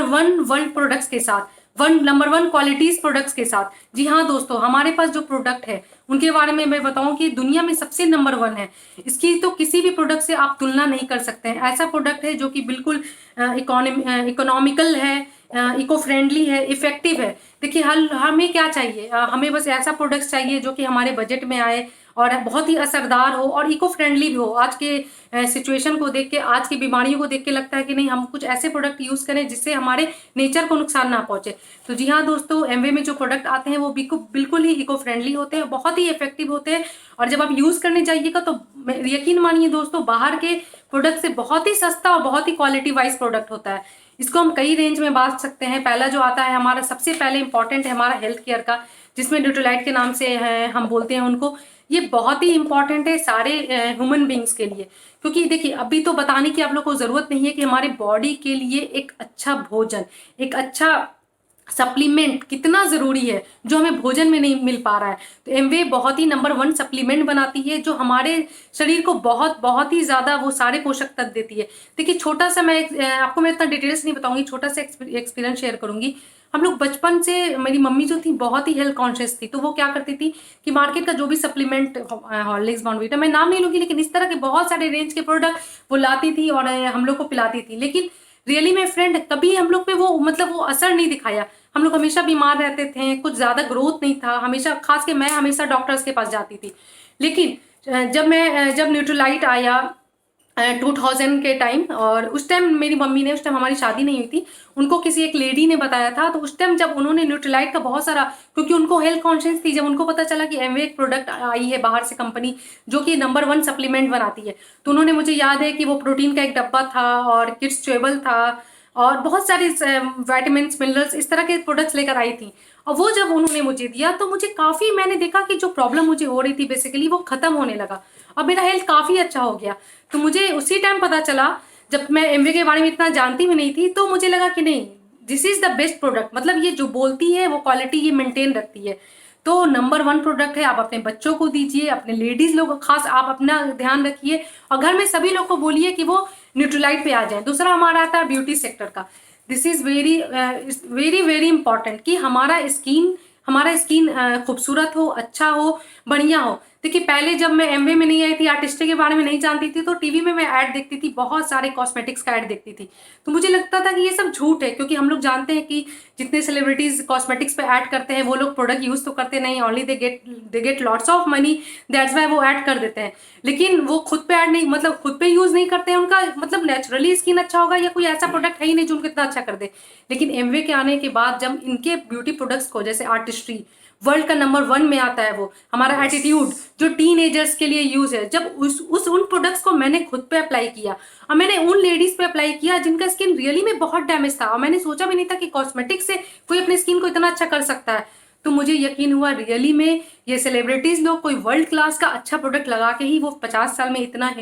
वन वर्ल्ड प्रोडक्ट्स के साथ, नंबर वन क्वालिटीज प्रोडक्ट्स के साथ। जी हाँ दोस्तों, हमारे पास जो प्रोडक्ट है उनके बारे में मैं बताऊं कि दुनिया में सबसे नंबर 1 है। इसकी तो किसी भी प्रोडक्ट से आप तुलना नहीं कर सकते हैं। ऐसा प्रोडक्ट है जो कि बिल्कुल इकोनॉमिकल है, इको फ्रेंडली है, इफेक्टिव है। देखिए हमें क्या चाहिए, हमें बस ऐसा प्रोडक्ट चाहिए जो कि हमारे बजट में आए और बहुत ही असरदार हो और इको फ्रेंडली भी हो। आज के सिचुएशन को देख के, आज की बीमारियों को देख के लगता है कि नहीं, हम कुछ ऐसे प्रोडक्ट यूज़ करें जिससे हमारे नेचर को नुकसान ना पहुंचे। तो जी हाँ दोस्तों, एमवे में जो प्रोडक्ट आते हैं वो बिल्कुल ही इको फ्रेंडली होते हैं, बहुत ही इफेक्टिव होते हैं। और जब आप यूज़ करने जाइएगा तो यकीन मानिए दोस्तों, बाहर के प्रोडक्ट से बहुत ही सस्ता और बहुत ही क्वालिटी वाइज प्रोडक्ट होता है। इसको हम कई रेंज में बांट सकते हैं। पहला जो आता है हमारा, सबसे पहले इंपॉर्टेंट है हमारा हेल्थ केयर का, जिसमें न्यूट्रीलाइट के नाम से हम बोलते हैं उनको। ये बहुत ही इंपॉर्टेंट है सारे ह्यूमन बींग्स के लिए, क्योंकि देखिए अभी तो बताने की आप लोग को जरूरत नहीं है कि हमारे बॉडी के लिए एक अच्छा भोजन, एक अच्छा सप्लीमेंट कितना जरूरी है, जो हमें भोजन में नहीं मिल पा रहा है। तो एमवे बहुत ही नंबर 1 सप्लीमेंट बनाती है जो हमारे शरीर को बहुत ही ज्यादा वो सारे पोषक तत्व देती है। देखिए छोटा सा मैं आपको, मैं इतना डिटेल्स नहीं बताऊंगी, छोटा सा एक्सपीरियंस शेयर करूंगी। हम लोग बचपन से, मेरी मम्मी जो थी बहुत ही हेल्थ कॉन्शियस थी, तो वो क्या करती थी कि मार्केट का जो भी सप्लीमेंट, हॉर्लिक्स, बॉर्नवीटा, मैं नाम नहीं लूंगी, लेकिन इस तरह के बहुत सारे रेंज के प्रोडक्ट वो लाती थी और हम लोग को पिलाती थी। लेकिन रियली में फ्रेंड, कभी हम लोग पे वो वो असर नहीं दिखाया। हम लोग हमेशा बीमार रहते थे, कुछ ज्यादा ग्रोथ नहीं था हमेशा, खास के मैं हमेशा डॉक्टर्स के पास जाती थी। लेकिन जब न्यूट्रीलाइट आया 2000 के टाइम, और उस टाइम मेरी मम्मी ने, उस टाइम हमारी शादी नहीं हुई थी, उनको किसी एक लेडी ने बताया था। तो उस टाइम जब उन्होंने न्यूट्रीलाइट का बहुत सारा, क्योंकि उनको हेल्थ कॉन्शियस थी, जब उनको पता चला कि एमवे एक प्रोडक्ट आई है बाहर से कंपनी जो कि नंबर 1 सप्लीमेंट बनाती है, तो उन्होंने, मुझे याद है कि वो प्रोटीन का एक डब्बा था और किड्स च्यूएबल था और बहुत सारे विटामिन, मिनरल्स, इस तरह के प्रोडक्ट्स लेकर आई थी। और वो जब उन्होंने मुझे दिया तो मुझे काफ़ी, मैंने देखा कि जो प्रॉब्लम मुझे हो रही थी बेसिकली वो ख़त्म होने लगा। और मेरा हेल्थ काफ़ी अच्छा हो गया। तो मुझे उसी टाइम पता चला, जब मैं एमवे के बारे में इतना जानती भी नहीं थी, तो मुझे लगा कि नहीं, this is the best product, मतलब ये जो बोलती है वो क्वालिटी ये मेंटेन रखती है। तो नंबर 1 प्रोडक्ट है, आप अपने बच्चों को दीजिए, अपने लेडीज़ लोग खास आप अपना ध्यान रखिए, और घर में सभी लोग को बोलिए कि वो न्यूट्रीलाइट पे आ जाएं। दूसरा हमारा आता है ब्यूटी सेक्टर का। This is very very very important कि हमारा स्किन खूबसूरत हो, अच्छा हो, बढ़िया हो। देखिए पहले जब मैं एमवे में नहीं आई थी, आर्टिस्ट्री के बारे में नहीं जानती थी, तो टीवी में मैं ऐड देखती थी, बहुत सारे कॉस्मेटिक्स का ऐड देखती थी। तो मुझे लगता था कि ये सब झूठ है, क्योंकि हम लोग जानते हैं कि जितने सेलिब्रिटीज कॉस्मेटिक्स पे ऐड करते हैं वो लोग प्रोडक्ट यूज तो करते नहीं, only they get lots of money, that's why वो ऐड कर देते हैं। लेकिन वो खुद पे ऐड नहीं, मतलब खुद पे यूज नहीं करते हैं, उनका मतलब नेचुरली स्किन अच्छा होगा या कोई ऐसा प्रोडक्ट है ही नहीं जो उनको इतना अच्छा कर दे। लेकिन एमवे के आने के बाद जब इनके ब्यूटी प्रोडक्ट्स को, जैसे आर्टिस्ट्री वर्ल्ड का नंबर 1 में आता है, वो हमारा एटीट्यूड जो टीनेजर्स के लिए यूज है, जब उन प्रोडक्ट्स को मैंने खुद पे अप्लाई किया, और मैंने उन लेडीज पे अप्लाई किया जिनका स्किन रियली में बहुत डैमेज था, और मैंने सोचा भी नहीं था कि कॉस्मेटिक्स से कोई अपनी स्किन को इतना अच्छा कर सकता है। तो मुझे यकीन हुआ रियली में ये सेलिब्रिटीज लोग कोई वर्ल्ड क्लास का अच्छा प्रोडक्ट लगा के ही वो 50 साल में इतना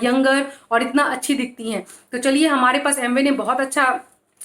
यंगर और इतना अच्छी दिखती हैं। तो चलिए, हमारे पास एमवे ने बहुत अच्छा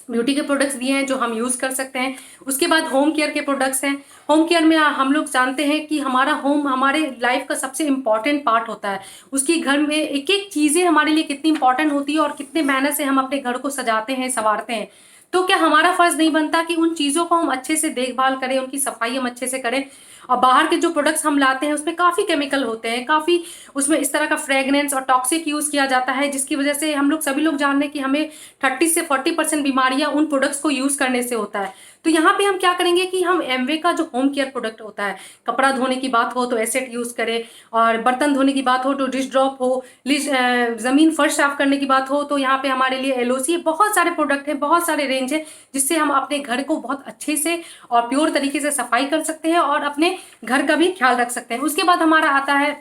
ब्यूटी के प्रोडक्ट्स दिए हैं जो हम यूज़ कर सकते हैं। उसके बाद होम केयर के प्रोडक्ट्स हैं। होम केयर में हम लोग जानते हैं कि हमारा होम हमारे लाइफ का सबसे इम्पॉर्टेंट पार्ट होता है। उसकी घर में एक एक चीज़ें हमारे लिए कितनी इंपॉर्टेंट होती है और कितने मेहनत से हम अपने घर को सजाते हैं, संवारते हैं। तो क्या हमारा फर्ज नहीं बनता कि उन चीज़ों को हम अच्छे से देखभाल करें, उनकी सफाई हम अच्छे से करें। और बाहर के जो प्रोडक्ट्स हम लाते हैं उसमें काफ़ी केमिकल होते हैं, काफ़ी उसमें इस तरह का फ्रेगनेंस और टॉक्सिक यूज़ किया जाता है, जिसकी वजह से हम लोग सभी लोग जान रहे हैं कि हमें 30 से 40% बीमारियां उन प्रोडक्ट्स को यूज़ करने से होता है। तो यहाँ पे हम क्या करेंगे कि हम एमवे का जो होम केयर प्रोडक्ट होता है, कपड़ा धोने की बात हो तो एसेट यूज़ करें, और बर्तन धोने की बात हो तो डिश ड्रॉप हो, ज़मीन फर्श साफ करने की बात हो तो यहाँ पे हमारे लिए एलओसी, बहुत सारे प्रोडक्ट हैं, बहुत सारे रेंज है, जिससे हम अपने घर को बहुत अच्छे से और प्योर तरीके से सफाई कर सकते हैं और अपने घर का भी ख्याल रख सकते हैं। उसके बाद हमारा आता है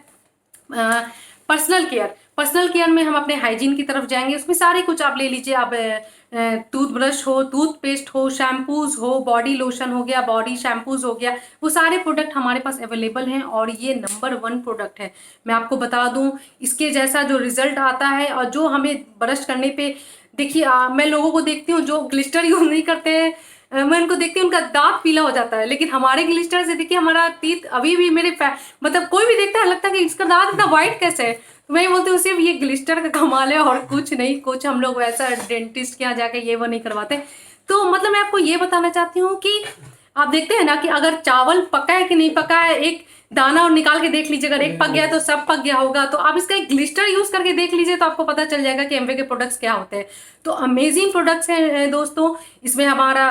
पर्सनल केयर। पर्सनल केयर में हम अपने हाइजीन की तरफ जाएंगे। उसमें सारे कुछ आप ले लीजिए, आप टूथब्रश हो, टूथपेस्ट हो, शैम्पूज हो, बॉडी लोशन हो गया, बॉडी शैम्पूज हो गया, वो सारे प्रोडक्ट हमारे पास अवेलेबल हैं और ये नंबर 1 प्रोडक्ट है। मैं आपको बता दूं, इसके जैसा जो रिजल्ट आता है और जो हमें ब्रश करने पे, देखिए मैं लोगों को देखती हूँ जो ग्लिस्टर यूज नहीं करते हैं, मैं उनको देखती हूँ उनका दांत पीला हो जाता है, लेकिन हमारे ग्लिस्टर से देखिए हमारा टीथ अभी भी मतलब कोई भी देखता है लगता है कि इसका दांत इतना व्हाइट कैसे है। तो मैं बोलती हूँ सिर्फ ये ग्लिस्टर का कमाल है और कुछ नहीं, कुछ हम लोग वैसा डेंटिस्ट के यहाँ जाके ये वो नहीं करवाते। तो मतलब मैं आपको ये बताना चाहती हूँ कि आप देखते हैं ना कि अगर चावल पका है कि नहीं पका है, एक दाना और निकाल के देख लीजिए, अगर एक पक गया तो सब पक गया होगा। तो आप इसका एक ग्लिस्टर यूज करके देख लीजिए तो आपको पता चल जाएगा कि एमवे के प्रोडक्ट्स क्या होते हैं। तो अमेजिंग प्रोडक्ट्स हैं दोस्तों। इसमें हमारा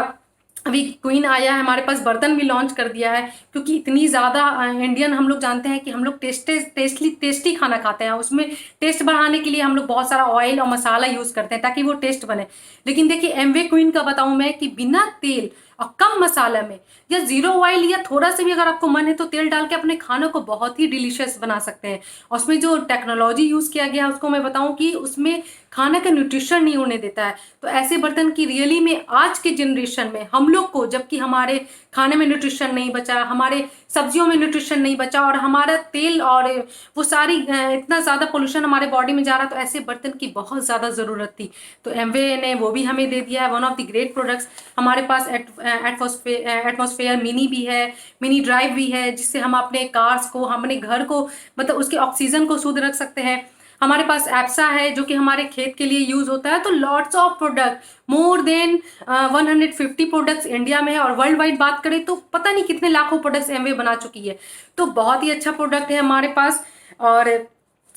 अभी क्वीन आया है, हमारे पास बर्तन भी लॉन्च कर दिया है, क्योंकि इतनी ज़्यादा इंडियन हम लोग जानते हैं कि हम लोग टेस्टी खाना खाते हैं। उसमें टेस्ट बढ़ाने के लिए हम लोग बहुत सारा ऑयल और मसाला यूज़ करते हैं ताकि वो टेस्ट बने। लेकिन देखिए एमवे क्वीन का बताऊं मैं कि बिना तेल और कम मसाला में, या जीरो ऑयल, या थोड़ा सा भी अगर आपको मन है तो तेल डाल के अपने खानों को बहुत ही डिलीशियस बना सकते हैं। और उसमें जो टेक्नोलॉजी यूज़ किया गया है उसको मैं बताऊं कि उसमें खाना का न्यूट्रिशन नहीं होने देता है। तो ऐसे बर्तन की रियली में आज के जनरेशन में हम लोग को, जबकि हमारे खाने में न्यूट्रिशन नहीं बचा, हमारे सब्जियों में न्यूट्रिशन नहीं बचा और हमारा तेल और वो सारी इतना ज़्यादा पोल्यूशन हमारे बॉडी में जा रहा, तो ऐसे बर्तन की बहुत ज़्यादा ज़रूरत थी। तो एमवे ने वो भी हमें दे दिया है, one of the great products. हमारे पास एटमॉस्फेयर मिनी भी है, मिनी ड्राइव भी है, जिससे हम अपने कार्स को, अपने घर को, मतलब उसके ऑक्सीजन को शुद्ध रख सकते हैं। हमारे पास एप्सा है जो कि हमारे खेत के लिए यूज होता है। तो lots of product, more than 150 products India में है, और वर्ल्ड वाइड बात करें तो पता नहीं कितने लाखों प्रोडक्ट्स एमवे बना चुकी है। तो बहुत ही अच्छा प्रोडक्ट है हमारे पास। और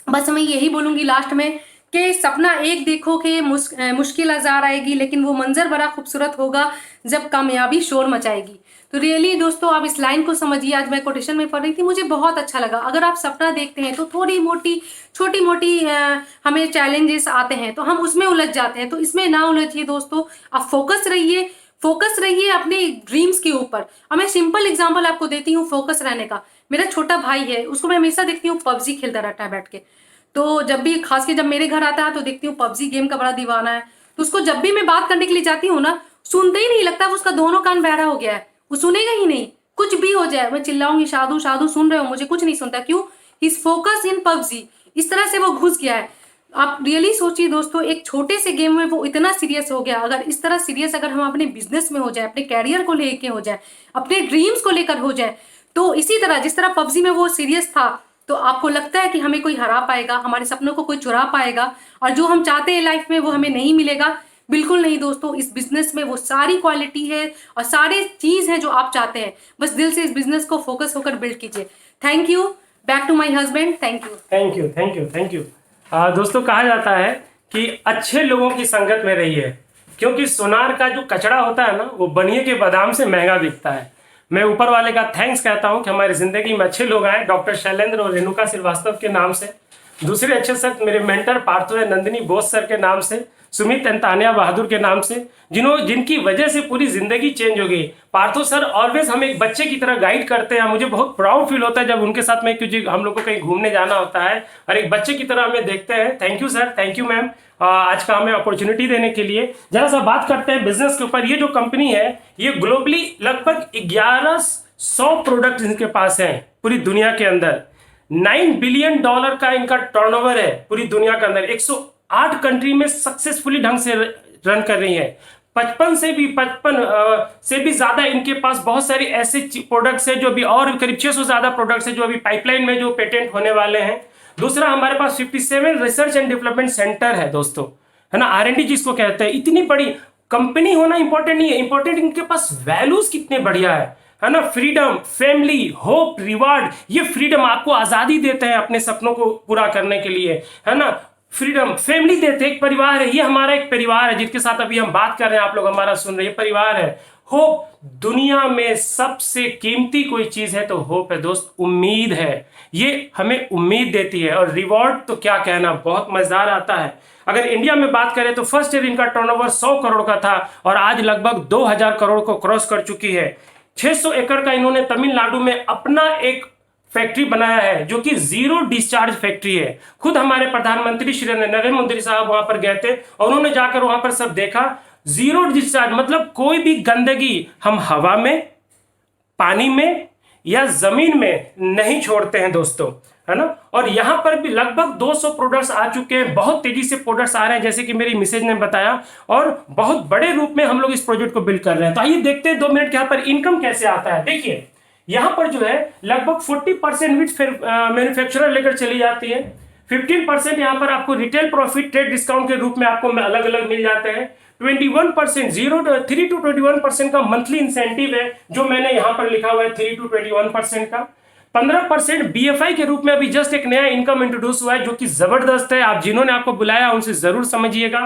बस मैं यही बोलूँगी लास्ट में कि सपना एक देखो कि मुश्किल हजार आएगी, लेकिन वो मंजर बड़ा खूबसूरत होगा जब कामयाबी शोर मचाएगी। तो रियली दोस्तों, आप इस लाइन को समझिए। आज मैं कोटेशन में पढ़ रही थी, मुझे बहुत अच्छा लगा। अगर आप सपना देखते हैं तो थोड़ी मोटी, छोटी मोटी हमें चैलेंजेस आते हैं तो हम उसमें उलझ जाते हैं, तो इसमें ना उलझिए दोस्तों। आप फोकस रहिए अपने ड्रीम्स के ऊपर। और मैं सिंपल एग्जांपल आपको देती हूँ फोकस रहने का। मेरा छोटा भाई है, उसको मैं हमेशा देखती हूँ पबजी खेलता रहता है बैठ के। तो जब भी, खास के जब मेरे घर आता है तो देखती हूँ पबजी गेम का बड़ा दीवाना है। तो उसको जब भी मैं बात करने के लिए जाती हूँ ना, सुनते ही नहीं, लगता है उसका दोनों कान बहरा हो गया है, वो सुनेगा ही नहीं। कुछ भी हो जाए, मैं चिल्लाऊंगी शादू शादू, सुन रहे हो, मुझे कुछ नहीं सुनता। क्यों? He is focus in PUBG, इस तरह से वो घुस गया है। आप रियली सोचिए दोस्तों, एक छोटे से गेम में वो इतना सीरियस हो गया। अगर इस तरह सीरियस अगर हम अपने बिजनेस में हो जाए, अपने कैरियर को लेके हो जाए, अपने ड्रीम्स को लेकर हो जाए, तो इसी तरह जिस तरह पबजी में वो सीरियस था, तो आपको लगता है कि हमें कोई हरा पाएगा, हमारे सपनों को कोई चुरा पाएगा और जो हम चाहते हैं लाइफ में वो हमें नहीं मिलेगा? बिल्कुल नहीं दोस्तों, इस बिजनेस में वो सारी क्वालिटी है और सारे चीज है जो आप चाहते हैं। बस दिल से इस बिजनेस को फोकस होकर बिल्ड कीजिए। Thank you. Back to my husband. Thank you. Thank you, thank you, thank you. दोस्तों, कहा जाता है कि अच्छे लोगों की संगत में रहिए, क्योंकि सोनार का जो कचरा होता है ना, वो बनिए के बादाम से महंगा बिकता है। मैं ऊपर वाले का थैंक्स कहता हूं कि हमारी जिंदगी में अच्छे लोग आए, डॉक्टर शैलेंद्र और रेणुका श्रीवास्तव के नाम से। दूसरे अच्छे सर मेरे मेंटर पार्थो नंदिनी बोस सर के नाम से, सुमित तानिया बहादुर के नाम से, जिनकी वजह से पूरी जिंदगी चेंज हो गई। पार्थो सर ऑलवेज हमें एक बच्चे की तरह गाइड करते हैं। मुझे बहुत प्राउड फील होता है जब उनके साथ में, क्योंकि हम लोग को कहीं घूमने जाना होता है और एक बच्चे की तरह हमें देखते हैं। Thank you sir, thank you ma'am, आज का हमें अपॉर्चुनिटी देने के लिए। जरा सा बात करते हैं बिजनेस के ऊपर। ये जो कंपनी है, ये ग्लोबली लगभग 1100 प्रोडक्ट इनके पास हैं पूरी दुनिया के अंदर। $9 बिलियन का इनका टर्नओवर है पूरी दुनिया के अंदर। 108 कंट्री में सक्सेसफुली ढंग से रन कर रही है। 55 से भी ज्यादा इनके पास बहुत सारे ऐसे प्रोडक्ट्स हैं जो भी, और करीब 600 से ज्यादा प्रोडक्ट्स हैं जो अभी पाइपलाइन में जो पेटेंट होने वाले हैं। दूसरा, हमारे पास 57 रिसर्च एंड डेवलपमेंट सेंटर है दोस्तों, है ना, R&D जिसको कहते हैं। इतनी बड़ी कंपनी होना इंपॉर्टेंट नहीं है, इंपॉर्टेंट इनके पास वैल्यूज कितने बढ़िया है ना। Freedom, family, hope, reward. ये फ्रीडम आपको आजादी देते हैं अपने सपनों को पूरा करने के लिए, है ना। फ्रीडम, फैमिली देते हैं, एक परिवार है। ये हमारा एक परिवार है जिसके साथ अभी हम बात कर रहे हैं, आप लोग हमारा सुन रहे हैं, परिवार है। होप, दुनिया में सबसे कीमती कोई चीज है तो होप है दोस्त, उम्मीद है। ये हमें उम्मीद देती है। और रिवॉर्ड तो क्या कहना, बहुत मजेदार आता है। अगर इंडिया में बात करें तो फर्स्ट ईयर इनका टर्नओवर 100 करोड़ का था और आज लगभग 2000 करोड़ को क्रॉस कर चुकी है। 600 एकड़ का इन्होंने तमिलनाडु में अपना एक फैक्ट्री बनाया है जो कि जीरो डिस्चार्ज फैक्ट्री है। खुद हमारे प्रधानमंत्री श्री नरेंद्र मोदी साहब वहां पर गए थे और उन्होंने जाकर वहां पर सब देखा। जीरो डिस्चार्ज मतलब कोई भी गंदगी हम हवा में, पानी में या जमीन में नहीं छोड़ते हैं दोस्तों, है ना। और यहां पर भी लगभग 200 प्रोडक्ट्स आ चुके हैं। बहुत तेजी से प्रोडक्ट्स आ रहे हैं, जैसे कि मेरी मिसेज ने बताया, और बहुत बड़े रूप में हम लोग इस प्रोजेक्ट को बिल्ड कर रहे हैं। तो आइए देखते हैं 2 मिनट के यहाँ पर इनकम कैसे आता है। देखिए यहां पर जो है लगभग 40% विच मैन्युफैक्चरर लेकर चली जाती है। 15% यहां पर आपको रिटेल प्रॉफिट ट्रेड डिस्काउंट के रूप में आपको अलग अलग मिल जाते हैं। 21% 3 to 21% का मंथली इंसेंटिव है, जो मैंने यहां पर लिखा हुआ है 3 to 21% का। 15% BFI के रूप में अभी जस्ट एक नया इनकम इंट्रोड्यूस हुआ है जो कि जबरदस्त है। आप जिन्होंने आपको बुलाया उनसे जरूर समझिएगा।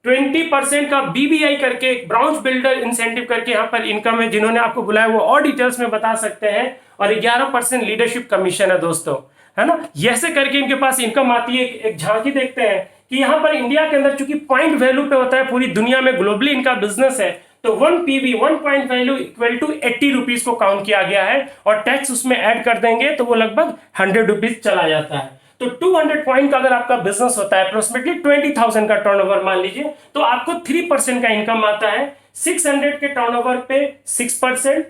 20% का BBI करके एक ब्रांच बिल्डर इंसेंटिव करके यहाँ पर इनकम है, जिन्होंने आपको बुलाया वो और डिटेल्स में बता सकते हैं। और 11% लीडरशिप कमीशन है दोस्तों, है ना। ऐसे करके इनके पास इनकम आती है। एक झांकी देखते हैं कि यहाँ पर इंडिया के अंदर चूंकि पॉइंट वैल्यू पे होता है, पूरी दुनिया में ग्लोबली इनका बिजनेस है, तो 1 PV 1 point value equal to 80 rupees को काउंट किया गया है और टैक्स उसमें ऐड कर देंगे तो वो लगभग 100 रुपीज चला जाता है। तो 200 पॉइंट का अगर आपका बिजनेस होता है, अप्रोक्सीमेटली 20,000 का टर्नओवर मान लीजिए, तो आपको 3% का इनकम आता है। 600 के टर्नओवर पे 6%,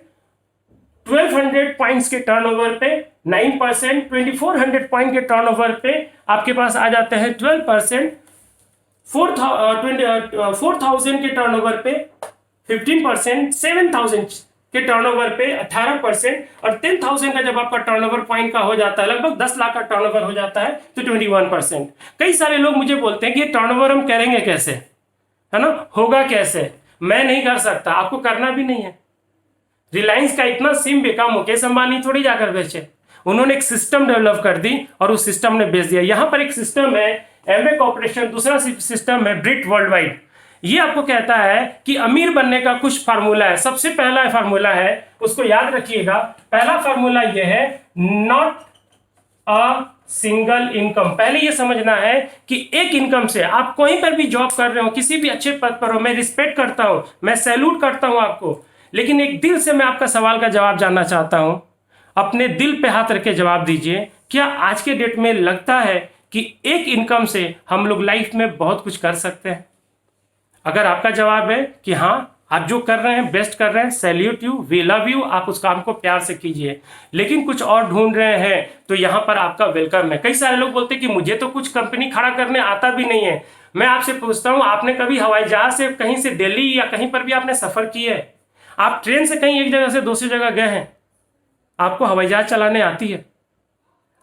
1200 पॉइंट्स के टर्नओवर पे 9%, 2400 पॉइंट के टर्नओवर पे आपके पास आ जाते हैं 12%, 4000 के टर्नओवर पे 15%, 7000 के टर्नओवर पे 18% और 10,000 का जब आपका टर्नओवर पॉइंट का हो जाता है, लगभग 10 लाख का टर्नओवर हो जाता है, तो 21%। कई सारे लोग मुझे बोलते हैं कि ये टर्नओवर हम करेंगे कैसे, है ना, होगा कैसे। मैं नहीं कर सकता, आपको करना भी नहीं है। रिलायंस का इतना सिम बेका मुकेश अंबानी थोड़ी जाकर बेचे, उन्होंने एक सिस्टम डेवलप कर दी और उस सिस्टम ने बेच दिया। यहां पर एक सिस्टम है एमवे कॉर्पोरेशन, दूसरा सिस्टम है ब्रिट वर्ल्ड वाइड। ये आपको कहता है कि अमीर बनने का कुछ फार्मूला है। सबसे पहला फार्मूला है, उसको याद रखिएगा। पहला फार्मूला ये है, नॉट अ सिंगल इनकम। पहले ये समझना है कि एक इनकम से आप कहीं पर भी जॉब कर रहे हो, किसी भी अच्छे पद पर हो, मैं रिस्पेक्ट करता हूं, मैं सैल्यूट करता हूं आपको, लेकिन एक दिल से मैं आपका सवाल का जवाब जानना चाहता हूं। अपने दिल पे हाथ रख के जवाब दीजिए, क्या आज के डेट में लगता है कि एक इनकम से हम लोग लाइफ में बहुत कुछ कर सकते हैं? अगर आपका जवाब है कि हाँ, आप जो कर रहे हैं बेस्ट कर रहे हैं, salute you, we love you, आप उस काम को प्यार से कीजिए। लेकिन कुछ और ढूंढ रहे हैं तो यहाँ पर आपका वेलकम है। कई सारे लोग बोलते हैं कि मुझे तो कुछ कंपनी खड़ा करने आता भी नहीं है। मैं आपसे पूछता हूँ, आपने कभी हवाई जहाज से कहीं से दिल्ली या कहीं पर भी आपने सफर किया है? आप ट्रेन से कहीं एक जगह से दूसरी जगह गए हैं? आपको हवाई जहाज चलाने आती है?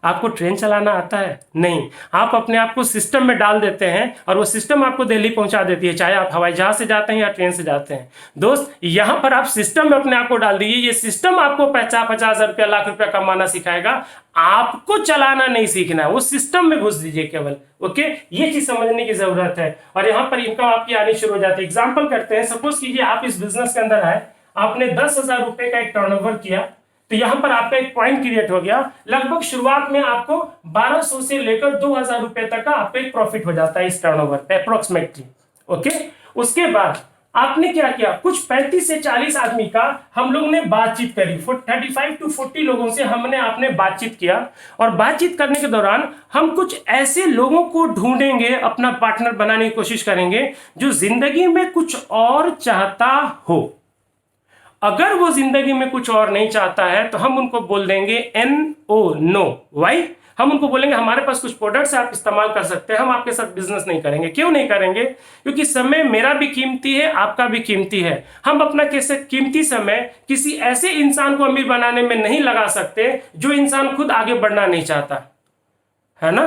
आपको ट्रेन चलाना आता है? नहीं। आप अपने आप को सिस्टम में डाल देते हैं और वो सिस्टम आपको दिल्ली पहुंचा देती है, चाहे आप हवाई जहाज से जाते हैं या ट्रेन से जाते हैं। दोस्त, यहां पर आप सिस्टम में अपने आप को डाल दीजिए। ये सिस्टम आपको 50,000 रुपया, लाख रुपया कमाना सिखाएगा। आपको चलाना नहीं सीखना है, वो सिस्टम में घुस दीजिए केवल। ओके, ये चीज समझने की जरूरत है और यहाँ पर इनकम आपकी आनी शुरू हो जाती है। एग्जाम्पल करते हैं, सपोज कीजिए आप इस बिजनेस के अंदर आए, आपने 10,000 रुपए का एक टर्नओवर किया, तो यहां पर आपका एक पॉइंट क्रिएट हो गया। लगभग शुरुआत में आपको 1200 से लेकर 2,000 रुपए तक का आपका एक प्रॉफिट हो जाता है इस टर्नओवर पे अप्रोक्सीमेटली। ओके, उसके बाद आपने क्या किया, कुछ 35 से 40 आदमी का हम लोग ने बातचीत करी। 35 to 40 लोगों से आपने बातचीत किया और बातचीत करने के दौरान हम कुछ ऐसे लोगों को ढूंढेंगे, अपना पार्टनर बनाने की कोशिश करेंगे जो जिंदगी में कुछ और चाहता हो। अगर वो जिंदगी में कुछ और नहीं चाहता है तो हम उनको बोल देंगे NO, नो। वाई? हम उनको बोलेंगे हमारे पास कुछ प्रोडक्ट्स आप इस्तेमाल कर सकते हैं, हम आपके साथ बिजनेस नहीं करेंगे। क्यों नहीं करेंगे? क्योंकि समय मेरा भी कीमती है, आपका भी कीमती है। हम अपना कैसे कीमती समय किसी ऐसे इंसान को अमीर बनाने में नहीं लगा सकते जो इंसान खुद आगे बढ़ना नहीं चाहता है ना।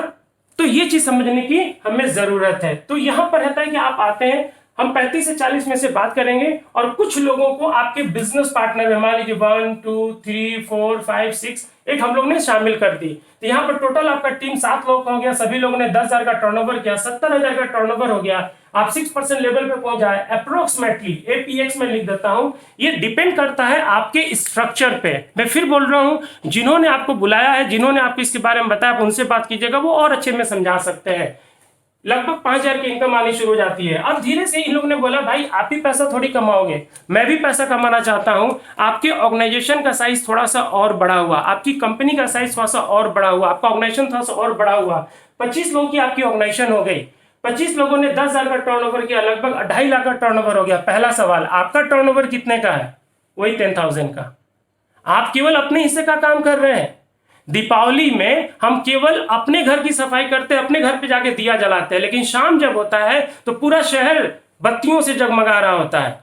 तो ये चीज समझने की हमें जरूरत है। तो यहां पर रहता है कि आप आते हैं, हम 35 से 40 में से बात करेंगे और कुछ लोगों को आपके बिजनेस पार्टनर में, मान लीजिए 1 2 3 4 5 6 एक हम लोग ने शामिल कर दी। तो यहाँ पर टोटल आपका टीम 7 लोग का हो गया। सभी लोगों ने 10,000 का टर्नओवर किया, 70,000 का टर्नओवर हो गया। आप 6% लेवल पे पहुंच जाए अप्रोक्सीमेटली। APX में लिख देता हूं, ये डिपेंड करता है आपके स्ट्रक्चर पे। मैं फिर बोल रहा हूं, जिन्होंने आपको बुलाया है, जिन्होंने आपको इसके बारे में बताया, आप उनसे बात कीजिएगा, वो और अच्छे में समझा सकते हैं। लगभग 5,000 की इनकम आनी शुरू हो जाती है। अब धीरे से इन लोगों ने बोला, भाई आप ही पैसा थोड़ी कमाओगे, मैं भी पैसा कमाना चाहता हूं। आपके ऑर्गेनाइजेशन का साइज थोड़ा सा और बड़ा हुआ, आपकी कंपनी का साइज थोड़ा सा और बड़ा हुआ, आपका ऑर्गेनाइजेशन थोड़ा सा और बड़ा हुआ। 25 लोगों की आपकी ऑर्गेनाइजेशन हो गई। 25 लोगों ने 10,000 का टर्नओवर किया, लगभग 2.5 लाख का टर्नओवर हो गया। पहला सवाल, आपका टर्नओवर कितने का है? वही 10,000 का। आप केवल अपने हिस्से का काम कर रहे हैं। दीपावली में हम केवल अपने घर की सफाई करते हैं, अपने घर पे जाके दिया जलाते हैं, लेकिन शाम जब होता है तो पूरा शहर बत्तियों से जगमगा रहा होता है।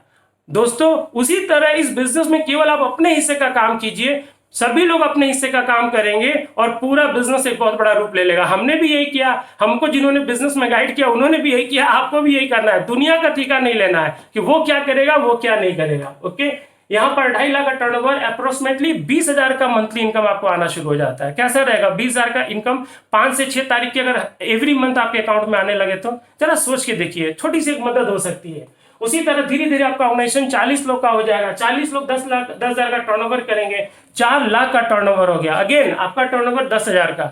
दोस्तों, उसी तरह इस बिजनेस में केवल आप अपने हिस्से का काम कीजिए, सभी लोग अपने हिस्से का काम करेंगे और पूरा बिजनेस एक बहुत बड़ा रूप ले लेगा। हमने भी यही किया, हमको जिन्होंने बिजनेस में गाइड किया उन्होंने भी यही किया, आपको भी यही करना है। दुनिया का ठेका नहीं लेना है कि वो क्या करेगा, वो क्या नहीं करेगा। ओके, यहाँ पर 2.5 लाख का टर्नओवर, अप्रोक्सीमेटली 20,000 का मंथली इनकम आपको आना शुरू हो जाता है। कैसा रहेगा 20,000 का इनकम 5 से 6 तारीख की अगर एवरी मंथ आपके अकाउंट में आने लगे तो जरा सोच के देखिए, छोटी सी एक मदद हो सकती है। उसी तरह धीरे धीरे आपका ऑर्गेनाइजेशन 40 लोग का हो जाएगा। 40 लोग 10,000 का टर्नओवर करेंगे, 4 लाख का टर्नओवर हो गया। अगेन आपका टर्नओवर 10,000 का।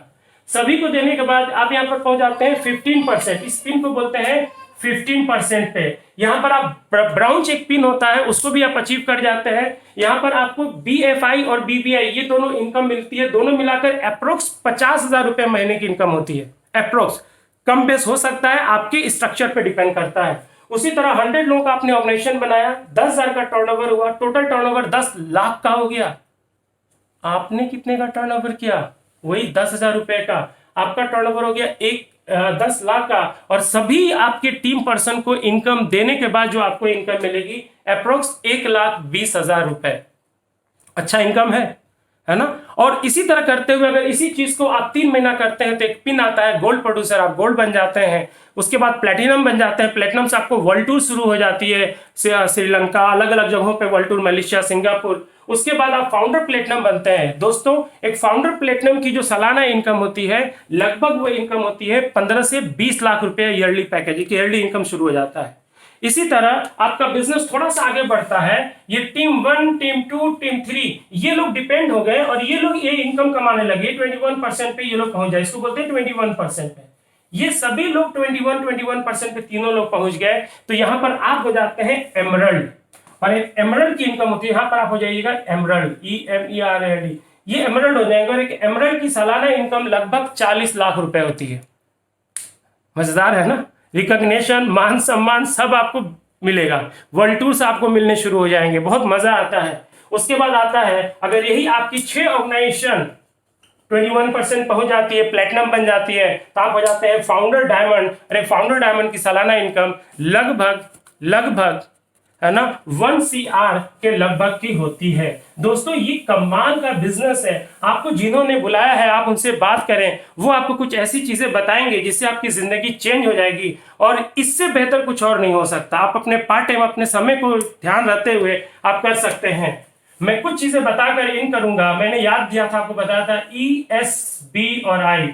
सभी को देने के बाद आप यहाँ पर पहुंच जाते हैं 15%। इस पिन को बोलते हैं 15% पे। यहाँ पर आप ब्राउन चेक पिन होता है, उसको भी आप अचीव कर जाते हैं। यहाँ पर आपको BFI और BBI ये दोनों इनकम मिलती है। दोनों मिलाकर अप्रोक्स 50,000 रुपए महीने की इनकम होती है। अप्रोक्स, कम बेस हो सकता है, आपके स्ट्रक्चर पे डिपेंड करता है। उसी तरह 100 लोगों का आपने ऑर्गेनाइजेशन बनाया, 10,000 का टर्नओवर हुआ, टोटल टर्नओवर 10 लाख का हो गया। आपने कितने का टर्नओवर किया? वही 10,000 रुपए का। आपका टर्नओवर हो गया 10 लाख का। और सभी आपके टीम पर्सन को इनकम देने के बाद जो आपको इनकम मिलेगी अप्रोक्स 1,20,000 रुपए। अच्छा इनकम है ना। और इसी तरह करते हुए अगर इसी चीज को आप 3 महीना करते हैं तो एक पिन आता है गोल्ड प्रोड्यूसर, आप गोल्ड बन जाते हैं। उसके बाद प्लेटिनम बन जाते हैं। प्लेटिनम से आपको वर्ल्ड टूर शुरू हो जाती है, श्रीलंका, अलग अलग जगहों पे वर्ल्ड टूर, मलेशिया, सिंगापुर। उसके बाद आप फाउंडर प्लेटिनम बनते हैं। दोस्तों, एक फाउंडर प्लेटिनम की जो सालाना इनकम होती है, लगभग वो इनकम होती है 15 से 20 लाख रुपए ईयरली पैकेज की ईयरली इनकम शुरू हो जाता है। इसी तरह आपका बिजनेस थोड़ा सा आगे बढ़ता है। ये टीम 1, टीम 2, टीम 3 ये लोग डिपेंड हो गए और ये लोग ये इनकम कमाने लगे। 21% पे ये लोग पहुंच जाए, इसको बोलते हैं 21% पे। ये सभी लोग 21% पे तीनों लोग पहुंच गए तो यहां पर आप हो जाते हैं एमरल्ड। और एक एमरल्ड की इनकम होती है, यहां पर आप हो जाइएगा एमरल्ड, EMERALD। ये एमरल्ड हो जाएंगे और एक एमरल्ड की सालाना इनकम लगभग 40 लाख रुपए होती है। मजेदार है ना। रिकॉग्निशन, मान सम्मान सब आपको मिलेगा, वर्ल्ड टूर आपको मिलने शुरू हो जाएंगे, बहुत मजा आता है। उसके बाद आता है अगर यही आपकी 6 ऑर्गेनाइजेशन 21% पहुंच जाती है, प्लेटिनम बन जाती है, तो आप हो जाते हैं फाउंडर डायमंड। अरे फाउंडर डायमंड की सालाना इनकम लगभग है ना 1 CR के लगभग की होती है। दोस्तों ये कमाल का बिजनेस है। आपको जिन्होंने बुलाया है आप उनसे बात करें, वो आपको कुछ ऐसी चीजें बताएंगे जिससे आपकी जिंदगी चेंज हो जाएगी, और इससे बेहतर कुछ और नहीं हो सकता। आप अपने पार्ट टाइम अपने समय को ध्यान रखते हुए आप कर सकते हैं। मैं कुछ चीजें बताकर इन करूंगा। मैंने याद दिया था, आपको बताया था ESB और I,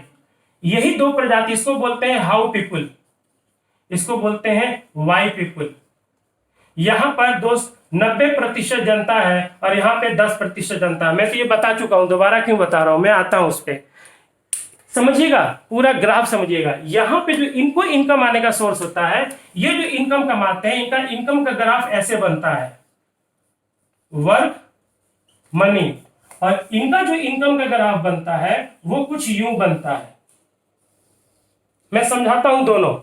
यही 2 प्रजाति, इसको बोलते हैं हाउ पीपुल, इसको बोलते हैं वाई पीपुल। यहां पर दोस्त 90% जनता है और यहां पे 10% जनता है। मैं तो ये बता चुका हूं, दोबारा क्यों बता रहा हूं, मैं आता हूं उस पर। समझिएगा, पूरा ग्राफ समझिएगा। यहां पे जो इनको इनकम आने का सोर्स होता है, ये जो इनकम कमाते हैं, इनका इनकम का ग्राफ ऐसे बनता है, वर्क मनी, और इनका जो इनकम का ग्राफ बनता है वो कुछ यूं बनता है। मैं समझाता हूं दोनों।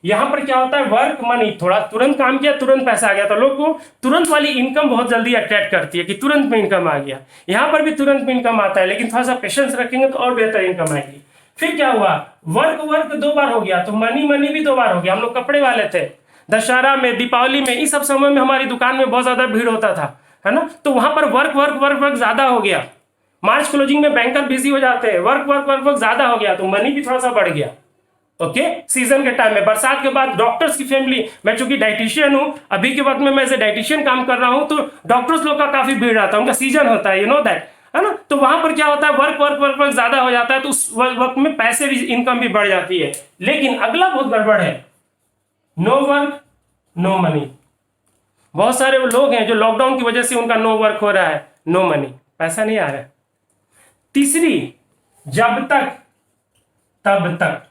यहां पर क्या होता है, वर्क मनी, थोड़ा तुरंत काम किया तुरंत पैसा आ गया, तो लोग को तुरंत वाली इनकम बहुत जल्दी अट्रैक्ट करती है कि तुरंत में इनकम आ गया। यहां पर भी तुरंत में इनकम आता है, लेकिन थोड़ा सा पेशेंस रखेंगे तो और बेहतर इनकम आएगी। फिर क्या हुआ, वर्क 2 बार हो गया, तो मनी भी 2 बार हो गया। हम लोग कपड़े वाले थे, दशहरा में, दीपावली में, इस सब समय में हमारी दुकान में बहुत ज्यादा भीड़ होता था, है ना, तो वहां पर वर्क ज्यादा हो गया। मार्च क्लोजिंग में बैंकर बिजी हो जाते हैं, वर्क ज्यादा हो गया, तो मनी भी थोड़ा सा बढ़ गया। ओके, सीजन के टाइम में, बरसात के बाद डॉक्टर्स की फैमिली, मैं चूंकि डाइटिशियन हूं, अभी के वक्त में मैं एज डाइटिशियन काम कर रहा हूं, तो डॉक्टर्स लोग का काफी भीड़ आता है, उनका सीजन होता है, यू नो दैट, है ना। तो वहां पर क्या होता है, वर्क ज्यादा हो जाता है, तो उस वक्त में पैसे भी, इनकम भी बढ़ जाती है। लेकिन अगला बहुत गड़बड़ है, नो वर्क नो मनी। बहुत सारे लोग हैं जो लॉकडाउन की वजह से उनका नो वर्क हो रहा है, नो मनी, पैसा नहीं आ रहा है। तीसरी, जब तक तब तक,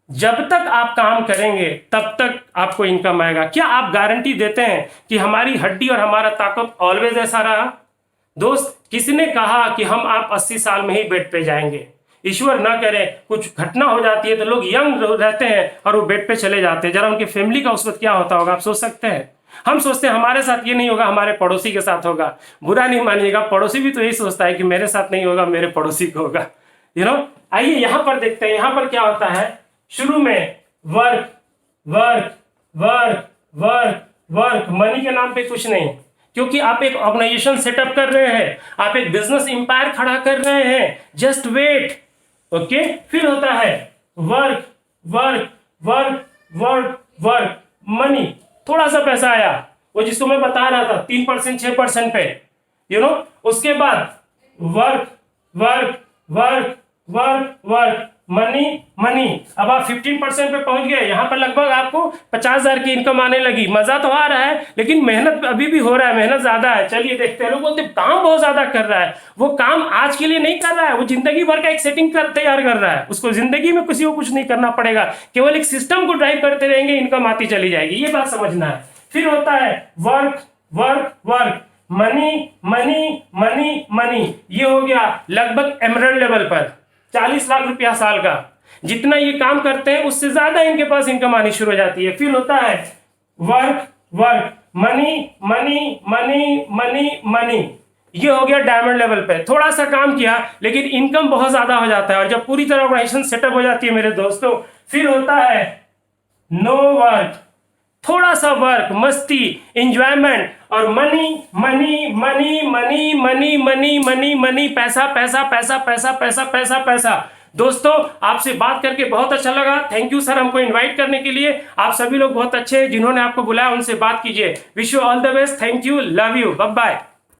जब तक आप काम करेंगे तब तक आपको इनकम आएगा। क्या आप गारंटी देते हैं कि हमारी हड्डी और हमारा ताकत ऑलवेज ऐसा रहा? दोस्त, किसने कहा कि हम आप 80 साल में ही बेड पे जाएंगे? ईश्वर ना करे कुछ घटना हो जाती है तो लोग यंग रहते हैं और वो बेड पे चले जाते हैं। जरा उनकी फैमिली का उस वक्त क्या होता होगा, आप सोच सकते हैं? हम सोचते हैं हमारे साथ ये नहीं होगा, हमारे पड़ोसी के साथ होगा। बुरा नहीं मानिएगा, पड़ोसी भी तो यही सोचता है कि मेरे साथ नहीं होगा, मेरे पड़ोसी को होगा, यू नो। आइए यहां पर देखते हैं, यहां पर क्या होता है। शुरू में वर्क मनी के नाम पे कुछ नहीं, क्योंकि आप एक ऑर्गेनाइजेशन सेटअप कर रहे हैं, आप एक बिजनेस इंपायर खड़ा कर रहे हैं, जस्ट वेट। ओके, फिर होता है वर्क मनी, थोड़ा सा पैसा आया, वो जिसको मैं बता रहा था 3% 6% पे, यू नो। उसके बाद वर्क मनी, अब आप 15% पे पहुंच गए। यहां पर लगभग आपको 50,000 की इनकम आने लगी। मजा तो आ रहा है, लेकिन मेहनत अभी भी हो रहा है, मेहनत ज्यादा है। चलिए देखते हैं। लोग बोलते काम बहुत ज्यादा कर रहा है, वो काम आज के लिए नहीं कर रहा है, वो जिंदगी भर का एक सेटिंग तैयार कर रहा है। उसको जिंदगी में किसी को कुछ नहीं करना पड़ेगा, केवल एक सिस्टम को ड्राइव करते रहेंगे, इनकम आती चली जाएगी। ये बात समझना है। फिर होता है वर्क मनी, ये हो गया लगभग एमरल्ड लेवल पर 40 लाख रुपया साल का। जितना ये काम करते हैं उससे ज्यादा इनके पास इनकम आनी शुरू हो जाती है। फिर होता है वर्क मनी, ये हो गया डायमंड लेवल पे। थोड़ा सा काम किया लेकिन इनकम बहुत ज्यादा हो जाता है, और जब पूरी तरह ऑर्गेनाइजेशन सेटअप हो जाती है मेरे दोस्तों, फिर होता है नो वर्क, थोड़ा सा वर्क, मस्ती, एंजॉयमेंट, और मनी, पैसा। दोस्तों, आपसे बात करके बहुत अच्छा लगा। थैंक यू सर हमको इनवाइट करने के लिए। आप सभी लोग बहुत अच्छे हैं, जिन्होंने आपको बुलाया उनसे बात कीजिए। Wish you all the best. Thank you, love you, bye bye.